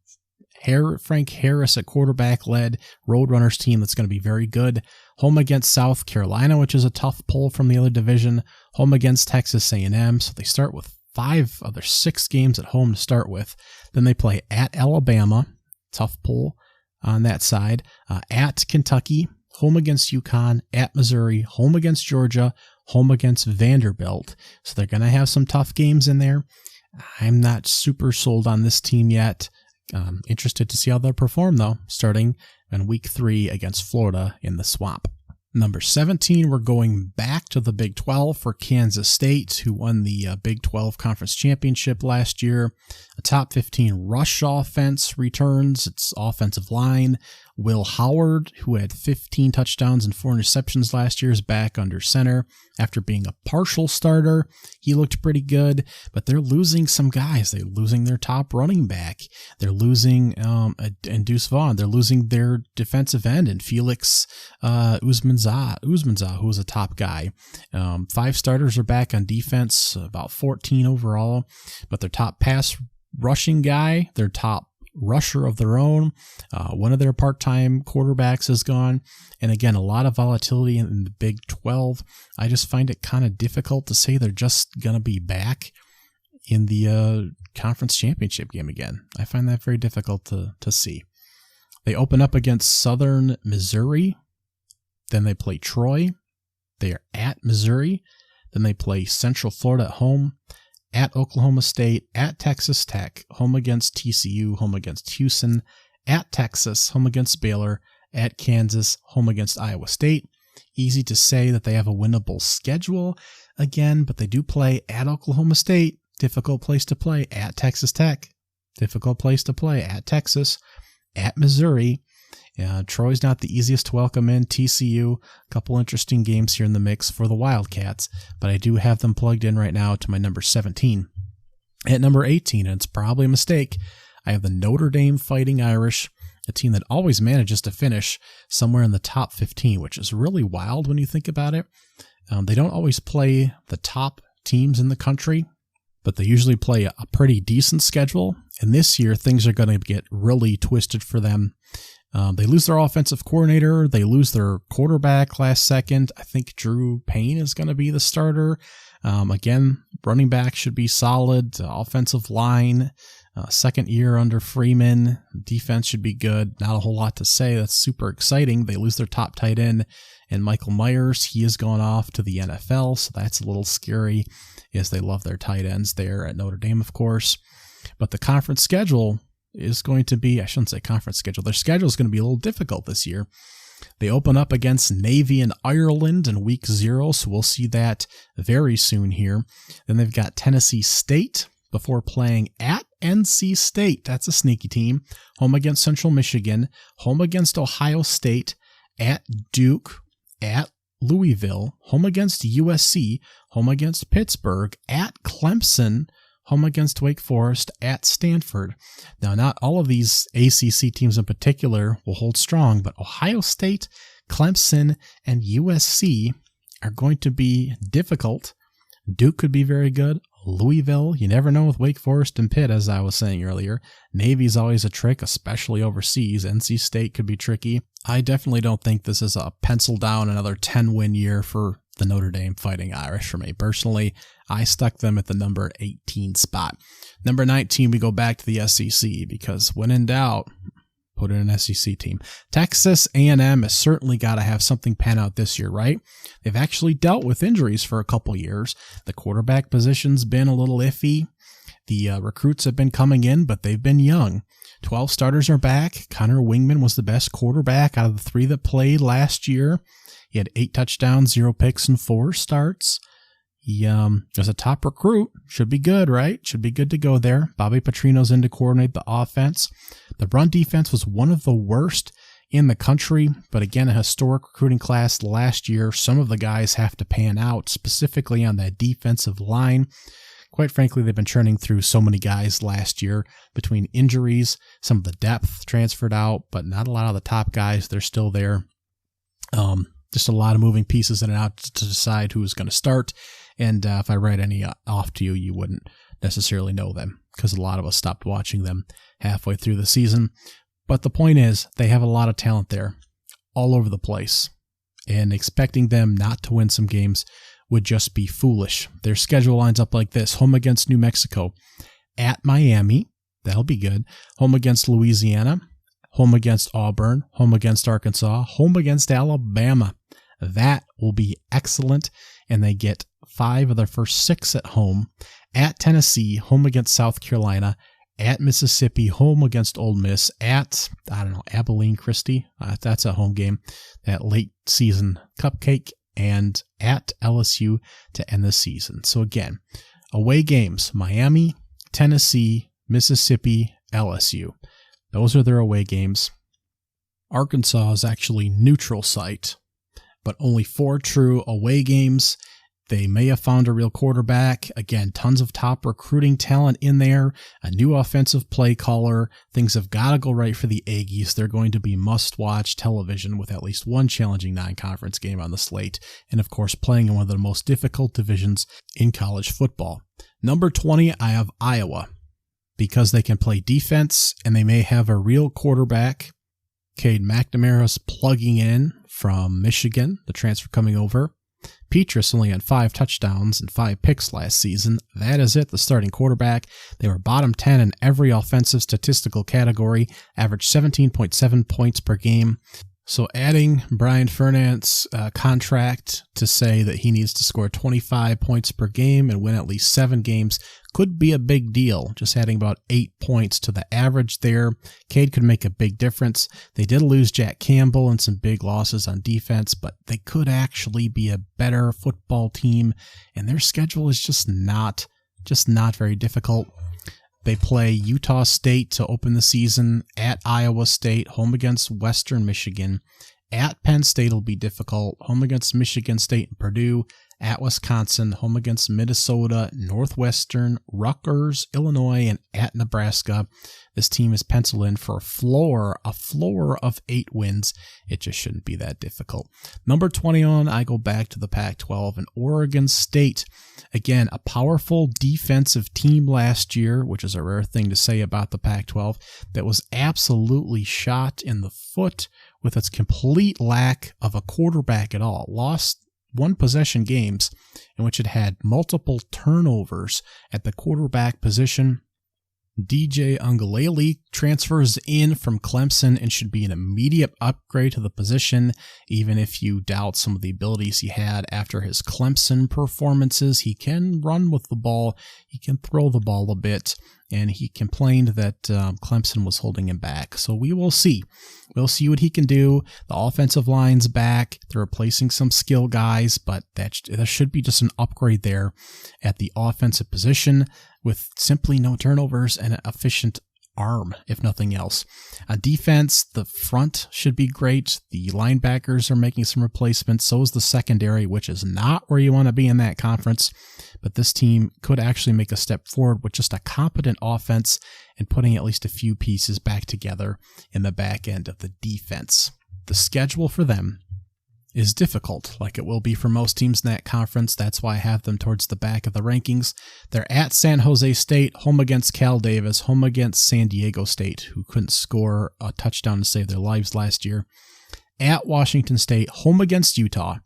Frank Harris at quarterback-led Roadrunners team that's going to be very good. Home against South Carolina, which is a tough pull from the other division. Home against Texas A&M, so they start with 5 of their 6 games at home to start with. Then they play at Alabama, tough pull on that side. At Kentucky, home against UConn, at Missouri, home against Georgia, home against Vanderbilt. So they're going to have some tough games in there. I'm not super sold on this team yet. Interested to see how they'll perform, though, starting in week 3 against Florida in the Swamp. Number 17, we're going back to the Big 12 for Kansas State, who won the Big 12 Conference Championship last year. A top 15 rush offense returns. Its offensive line. Will Howard, who had 15 touchdowns and 4 interceptions last year, is back under center after being a partial starter. He looked pretty good, but they're losing some guys. They're losing their top running back. They're losing and Deuce Vaughn. They're losing their defensive end and Felix Uzmanzah, who was a top guy. 5 starters are back on defense, about 14 overall, but their top pass rushing guy, their top rusher of their own, one of their part-time quarterbacks is gone, and again, a lot of volatility in the Big 12. I just find it kind of difficult to say they're just going to be back in the conference championship game again. I find that very difficult to see. They open up against Southern Missouri, then they play Troy, they are at Missouri, then they play Central Florida at home, at Oklahoma State, at Texas Tech, home against TCU, home against Houston, at Texas, home against Baylor, at Kansas, home against Iowa State. Easy to say that they have a winnable schedule again, but they do play at Oklahoma State, difficult place to play, at Texas Tech, difficult place to play, at Texas, at Missouri. Troy's not the easiest to welcome in. TCU, a couple interesting games here in the mix for the Wildcats, but I do have them plugged in right now to my number 17. At number 18, and it's probably a mistake, I have the Notre Dame Fighting Irish, a team that always manages to finish somewhere in the top 15, which is really wild when you think about it. They don't always play the top teams in the country, but they usually play a pretty decent schedule, and this year things are going to get really twisted for them. They lose their offensive coordinator. They lose their quarterback last second. I think Drew Payne is going to be the starter. Again, running back should be solid. Offensive line, second year under Freeman. Defense should be good. Not a whole lot to say. That's super exciting. They lose their top tight end, and Michael Myers, he has gone off to the NFL, so that's a little scary, as they love their tight ends there at Notre Dame, of course. But the conference schedule is going to be, I shouldn't say conference schedule, their schedule is going to be a little difficult this year. They open up against Navy and Ireland in week 0, so we'll see that very soon here. Then they've got Tennessee State before playing at NC State. That's a sneaky team. Home against Central Michigan, home against Ohio State, at Duke, at Louisville, home against USC, home against Pittsburgh, at Clemson, home against Wake Forest, at Stanford. Now, not all of these ACC teams in particular will hold strong, but Ohio State, Clemson, and USC are going to be difficult. Duke could be very good. Louisville, you never know with Wake Forest and Pitt, as I was saying earlier. Navy's always a trick, especially overseas. NC State could be tricky. I definitely don't think this is a pencil down another 10-win year for the Notre Dame Fighting Irish for me. Personally, I stuck them at the number 18 spot. Number 19, we go back to the SEC because when in doubt, put in an SEC team. Texas A&M has certainly got to have something pan out this year, right? They've actually dealt with injuries for a couple years. The quarterback position's been a little iffy. The recruits have been coming in, but they've been young. 12 starters are back. Connor Wingman was the best quarterback out of the 3 that played last year. He had 8 touchdowns, 0 picks, and 4 starts. He was a top recruit. Should be good, right? Should be good to go there. Bobby Petrino's in to coordinate the offense. The run defense was one of the worst in the country, but again, a historic recruiting class last year. Some of the guys have to pan out, specifically on that defensive line. Quite frankly, they've been churning through so many guys last year between injuries. Some of the depth transferred out, but not a lot of the top guys. They're still there. Just a lot of moving pieces in and out to decide who's going to start. And if I read any off to you, you wouldn't necessarily know them because a lot of us stopped watching them halfway through the season. But the point is, they have a lot of talent there all over the place. And expecting them not to win some games would just be foolish. Their schedule lines up like this: home against New Mexico, at Miami, that'll be good, home against Louisiana, home against Auburn, home against Arkansas, home against Alabama. That will be excellent. And they get 5 of their first 6 at home. At Tennessee, home against South Carolina. At Mississippi, home against Ole Miss. At, Abilene Christie. That's a home game. That late season cupcake. And at LSU to end the season. So again, away games: Miami, Tennessee, Mississippi, LSU. Those are their away games. Arkansas is actually neutral site, but only 4 true away games. They may have found a real quarterback. Again, tons of top recruiting talent in there. A new offensive play caller. Things have got to go right for the Aggies. They're going to be must-watch television with at least one challenging non-conference game on the slate. And, of course, playing in one of the most difficult divisions in college football. Number 20, I have Iowa, because they can play defense and they may have a real quarterback. Cade McNamara's plugging in from Michigan, the transfer coming over. Petrus only had 5 touchdowns and 5 picks last season. That is it, the starting quarterback. They were bottom 10 in every offensive statistical category, averaged 17.7 points per game. So adding Brian Fernand's contract to say that he needs to score 25 points per game and win at least 7 games could be a big deal. Just adding about 8 points to the average there. Cade could make a big difference. They did lose Jack Campbell and some big losses on defense, but they could actually be a better football team, and their schedule is just not very difficult. They play Utah State to open the season, at Iowa State, home against Western Michigan. At Penn State will be difficult, home against Michigan State and Purdue. At Wisconsin, home against Minnesota, Northwestern, Rutgers, Illinois, and at Nebraska. This team is penciled in for a floor of 8 wins. It just shouldn't be that difficult. Number 21, I go back to the Pac-12 and Oregon State. Again, a powerful defensive team last year, which is a rare thing to say about the Pac-12, that was absolutely shot in the foot with its complete lack of a quarterback at all. Lost 1-possession games in which it had multiple turnovers at the quarterback position. DJ Uiagalelei transfers in from Clemson and should be an immediate upgrade to the position, even if you doubt some of the abilities he had after his Clemson performances. He can run with the ball, he can throw the ball a bit, and he complained that Clemson was holding him back. So we will see. We'll see what he can do. The offensive line's back. They're replacing some skill guys, but there should be just an upgrade there at the offensive position with simply no turnovers and an efficient arm, if nothing else. On defense, the front should be great. The linebackers are making some replacements. So is the secondary, which is not where you want to be in that conference. But this team could actually make a step forward with just a competent offense and putting at least a few pieces back together in the back end of the defense. The schedule for them is difficult, like it will be for most teams in that conference. That's why I have them towards the back of the rankings. They're at San Jose State, home against Cal Davis, home against San Diego State, who couldn't score a touchdown to save their lives last year. At Washington State, home against Utah.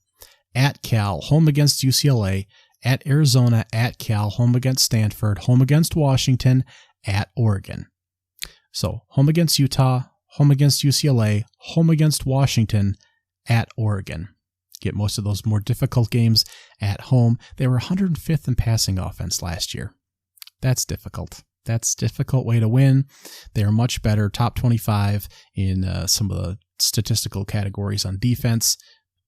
At Cal, home against UCLA. At Arizona, at Cal, home against Stanford, home against Washington, at Oregon. So, home against Utah, home against UCLA, home against Washington, at Oregon. Get most of those more difficult games at home. They were 105th in passing offense last year. That's difficult. That's a difficult way to win. They are much better, top 25 in some of the statistical categories on defense.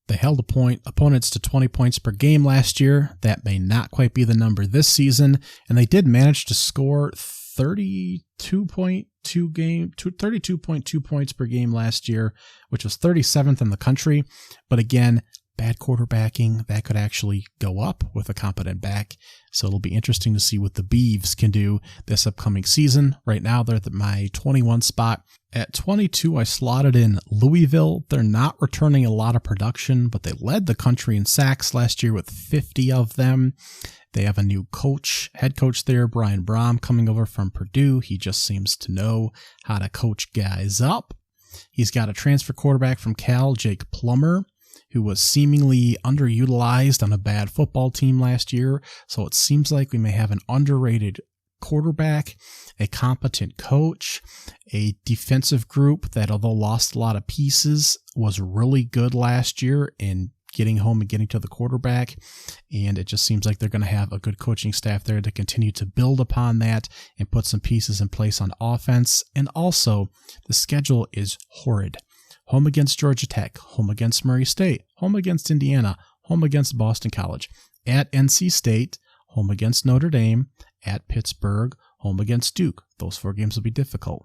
They held opponents to 20 points per game last year. That may not quite be the number this season, and they did manage to score 32.2 points per game last year, which was 37th in the country. But again, bad quarterbacking, that could actually go up with a competent back. So it'll be interesting to see what the Beavs can do this upcoming season. Right now, they're at my 21 spot. At 22, I slotted in Louisville. They're not returning a lot of production, but they led the country in sacks last year with 50 of them. They have a new head coach there, Brian Brom, coming over from Purdue. He just seems to know how to coach guys up. He's got a transfer quarterback from Cal, Jake Plummer, who was seemingly underutilized on a bad football team last year. So it seems like we may have an underrated quarterback, a competent coach, a defensive group that, although lost a lot of pieces, was really good last year in getting home and getting to the quarterback. And it just seems like they're going to have a good coaching staff there to continue to build upon that and put some pieces in place on offense. And also, the schedule is horrid. Home against Georgia Tech, home against Murray State, home against Indiana, home against Boston College, at NC State, home against Notre Dame, at Pittsburgh, home against Duke. Those 4 games will be difficult.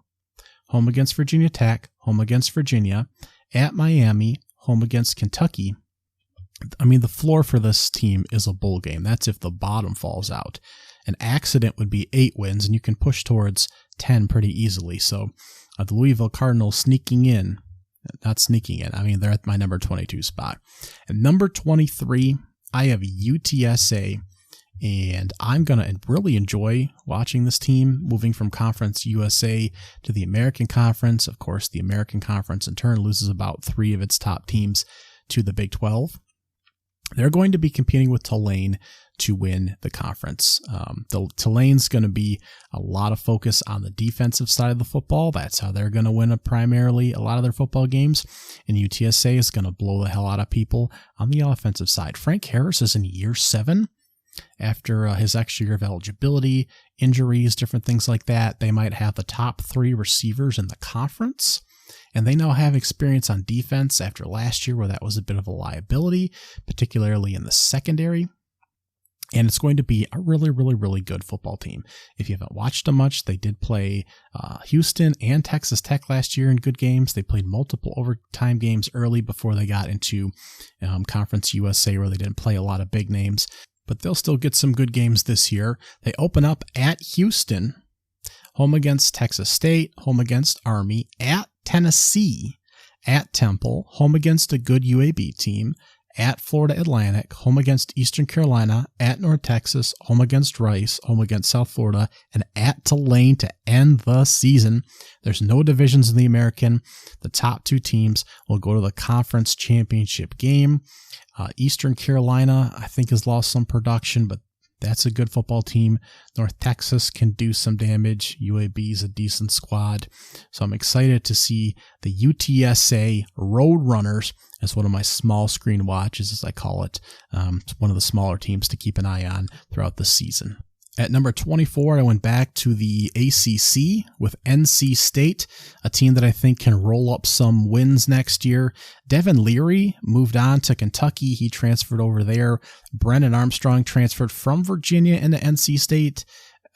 Home against Virginia Tech, home against Virginia, at Miami, home against Kentucky. I mean, the floor for this team is a bowl game. That's if the bottom falls out. An accident would be 8 wins, and you can push towards 10 pretty easily. So the Louisville Cardinals sneaking in. Not sneaking in. I mean, they're at my number 22 spot. At number 23, I have UTSA, and I'm going to really enjoy watching this team moving from Conference USA to the American Conference. Of course, the American Conference in turn loses about 3 of its top teams to the Big 12. They're going to be competing with Tulane to win the conference. Tulane's going to be a lot of focus on the defensive side of the football. That's how they're going to win primarily a lot of their football games. And UTSA is going to blow the hell out of people on the offensive side. Frank Harris is in year 7 after his extra year of eligibility, injuries, different things like that. They might have the top 3 receivers in the conference. And they now have experience on defense after last year where that was a bit of a liability, particularly in the secondary. And it's going to be a really, really, really good football team. If you haven't watched them much, they did play Houston and Texas Tech last year in good games. They played multiple overtime games early before they got into Conference USA, where they didn't play a lot of big names. But they'll still get some good games this year. They open up at Houston, home against Texas State, home against Army, at Tennessee, at Temple, home against a good UAB team, at Florida Atlantic, home against Eastern Carolina, at North Texas, home against Rice, home against South Florida, and at Tulane to end the season. There's no divisions in the American. The top 2 teams will go to the conference championship game. Eastern Carolina, I think, has lost some production, but that's a good football team. North Texas can do some damage. UAB is a decent squad. So I'm excited to see the UTSA Roadrunners as one of my small screen watches, as I call it. It's one of the smaller teams to keep an eye on throughout the season. At number 24, I went back to the ACC with NC State, a team that I think can roll up some wins next year. Devin Leary moved on to Kentucky. He transferred over there. Brennan Armstrong transferred from Virginia into NC State.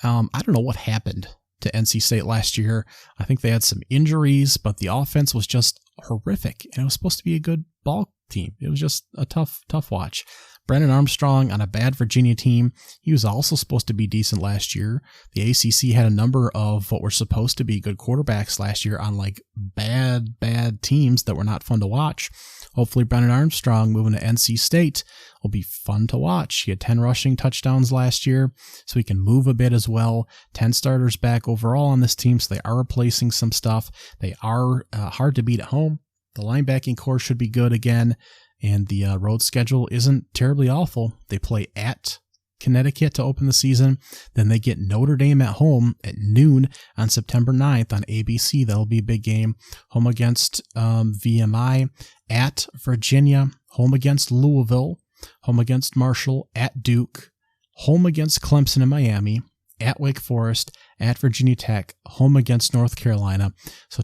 I don't know what happened to NC State last year. I think they had some injuries, but the offense was just horrific, and it was supposed to be a good ball team. It was just a tough watch. Brennan Armstrong on a bad Virginia team. He was also supposed to be decent last year. The ACC had a number of what were supposed to be good quarterbacks last year on like bad teams that were not fun to watch. Hopefully Brennan Armstrong moving to NC State will be fun to watch. He had 10 rushing touchdowns last year, so he can move a bit as well. 10 starters back overall on this team, so they are replacing some stuff. They are hard to beat at home. The linebacking core should be good again. And the road schedule isn't terribly awful. They play at Connecticut to open the season. Then they get Notre Dame at home at noon on September 9th on ABC. That'll be a big game. Home against VMI, at Virginia, home against Louisville, home against Marshall, at Duke, home against Clemson and Miami, at Wake Forest, at Virginia Tech, home against North Carolina. So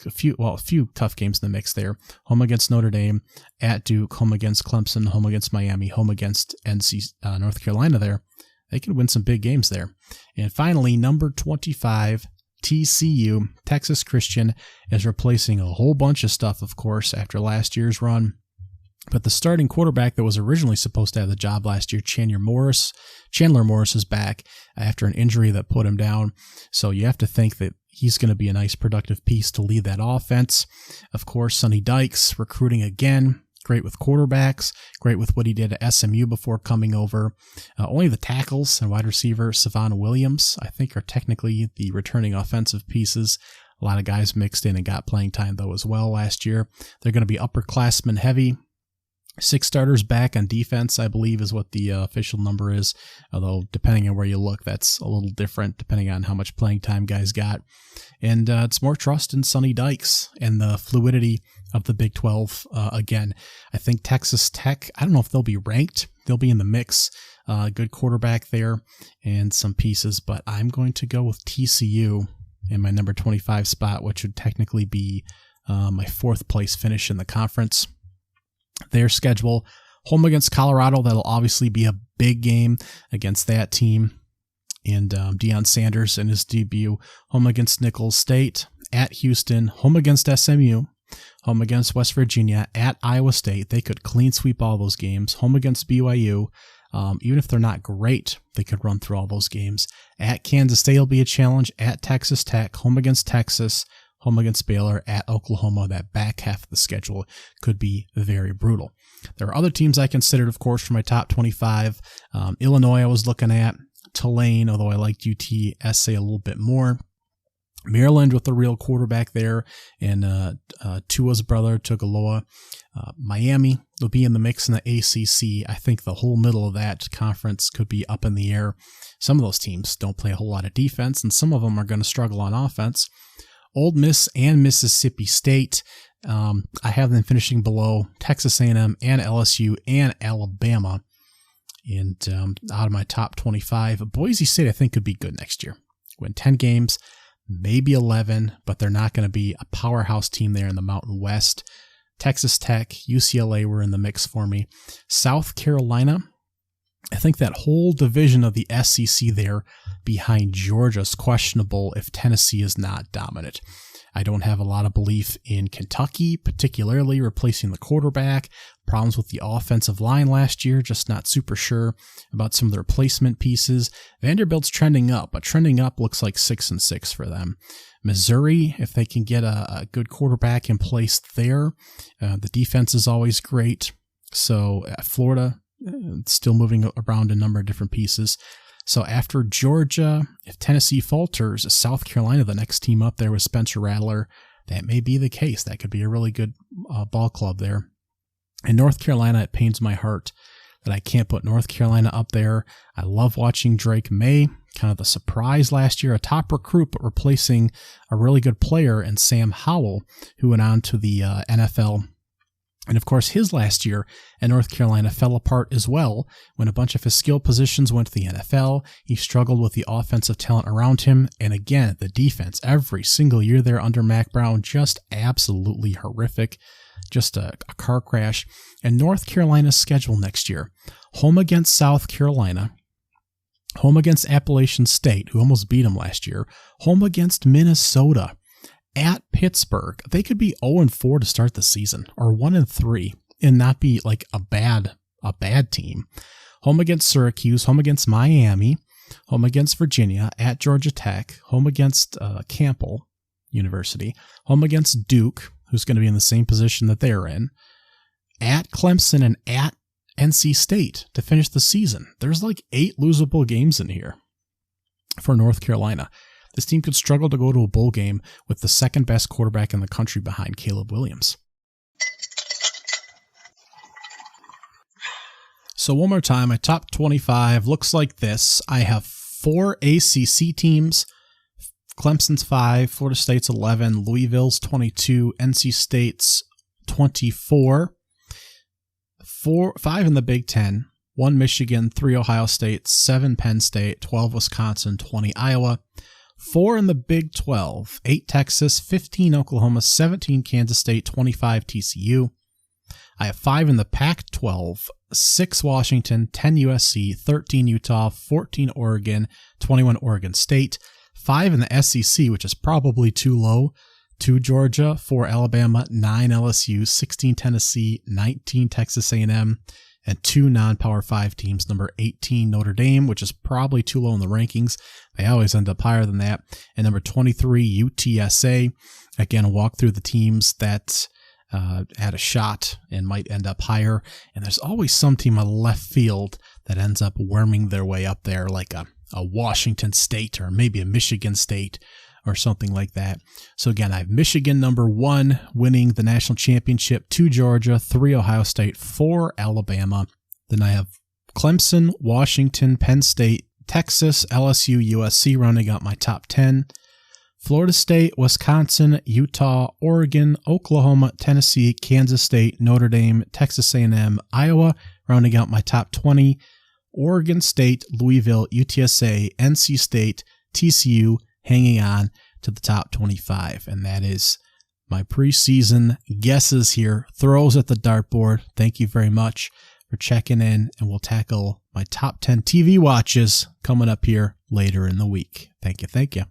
a few tough games in the mix there. Home against Notre Dame, at Duke, home against Clemson, home against Miami, home against North Carolina there. They could win some big games there. And finally, number 25, TCU, Texas Christian, is replacing a whole bunch of stuff, of course, after last year's run. But the starting quarterback that was originally supposed to have the job last year, Chandler Morris, is back after an injury that put him down. So you have to think that he's going to be a nice productive piece to lead that offense. Of course, Sonny Dykes recruiting again. Great with quarterbacks. Great with what he did at SMU before coming over. Only the tackles and wide receiver Savannah Williams, I think, are technically the returning offensive pieces. A lot of guys mixed in and got playing time, though, as well last year. They're going to be upperclassmen heavy. 6 starters back on defense, I believe, is what the official number is. Although, depending on where you look, that's a little different, depending on how much playing time guys got. And it's more trust in Sonny Dykes and the fluidity of the Big 12. Again, I think Texas Tech, I don't know if they'll be ranked. They'll be in the mix. Good quarterback there and some pieces. But I'm going to go with TCU in my number 25 spot, which would technically be my 4th place finish in the conference. Their schedule, home against Colorado, that'll obviously be a big game against that team. And Deion Sanders in his debut, home against Nicholls State, at Houston, home against SMU, home against West Virginia, at Iowa State. They could clean sweep all those games. Home against BYU, even if they're not great, they could run through all those games. At Kansas State will be a challenge, at Texas Tech, home against Texas, home against Baylor, at Oklahoma. That back half of the schedule could be very brutal. There are other teams I considered, of course, for my top 25. Illinois I was looking at. Tulane, although I liked UTSA a little bit more. Maryland with the real quarterback there, and Tua's brother, Tugaloa. Miami will be in the mix in the ACC. I think the whole middle of that conference could be up in the air. Some of those teams don't play a whole lot of defense, and some of them are going to struggle on offense. Ole Miss and Mississippi State, I have them finishing below Texas A&M and LSU and Alabama. And out of my top 25, Boise State I think could be good next year. Win 10 games, maybe 11, but they're not going to be a powerhouse team there in the Mountain West. Texas Tech, UCLA were in the mix for me. South Carolina, I think that whole division of the SEC there behind Georgia is questionable if Tennessee is not dominant. I don't have a lot of belief in Kentucky, particularly replacing the quarterback. Problems with the offensive line last year, just not super sure about some of the replacement pieces. Vanderbilt's trending up, but trending up looks like 6-6 for them. Missouri, if they can get a good quarterback in place there, the defense is always great. So Florida, still moving around a number of different pieces. So after Georgia, if Tennessee falters, South Carolina, the next team up there with Spencer Rattler, that may be the case. That could be a really good ball club there. And North Carolina, it pains my heart that I can't put North Carolina up there. I love watching Drake May, kind of the surprise last year, a top recruit, but replacing a really good player in Sam Howell, who went on to the NFL. And of course, his last year at North Carolina fell apart as well. When a bunch of his skill positions went to the NFL, he struggled with the offensive talent around him. And again, the defense, every single year there under Mac Brown, just absolutely horrific. Just a car crash. And North Carolina's schedule next year, home against South Carolina, home against Appalachian State, who almost beat them last year, home against Minnesota, at Pittsburgh. They could be 0-4 to start the season, or 1-3, and not be like a bad team. Home against Syracuse, home against Miami, home against Virginia, at Georgia Tech, home against Campbell University, home against Duke, who's going to be in the same position that they're in, at Clemson, and at NC State to finish the season. There's like 8 losable games in here for North Carolina. This team could struggle to go to a bowl game with the second best quarterback in the country behind Caleb Williams. So one more time, my top 25 looks like this. I have 4 ACC teams. Clemson's 5, Florida State's 11, Louisville's 22, NC State's 24, 5 in the Big Ten, 1 Michigan, 3 Ohio State, 7 Penn State, 12 Wisconsin, 20 Iowa, 4 in the Big 12, 8 Texas, 15 Oklahoma, 17 Kansas State, 25 TCU. I have 5 in the Pac-12, 6 Washington, 10 USC, 13 Utah, 14 Oregon, 21 Oregon State, 5 in the SEC, which is probably too low, 2 Georgia, 4 Alabama, 9 LSU, 16 Tennessee, 19 Texas A&M, and 2 non-Power 5 teams, number 18 Notre Dame, which is probably too low in the rankings. They always end up higher than that. And number 23 UTSA. Again, I'll walk through the teams that had a shot and might end up higher. And there's always some team on left field that ends up worming their way up there, like a Washington State or maybe a Michigan State or something like that. So again, I have Michigan number 1 winning the national championship, 2 Georgia, 3 Ohio State, 4 Alabama. Then I have Clemson, Washington, Penn State, Texas, LSU, USC rounding out my top 10. Florida State, Wisconsin, Utah, Oregon, Oklahoma, Tennessee, Kansas State, Notre Dame, Texas A&M, Iowa rounding out my top 20. Oregon State, Louisville, UTSA, NC State, TCU, hanging on to the top 25. And that is my preseason guesses here, throws at the dartboard. Thank you very much for checking in, and we'll tackle my top 10 TV watches coming up here later in the week. Thank you.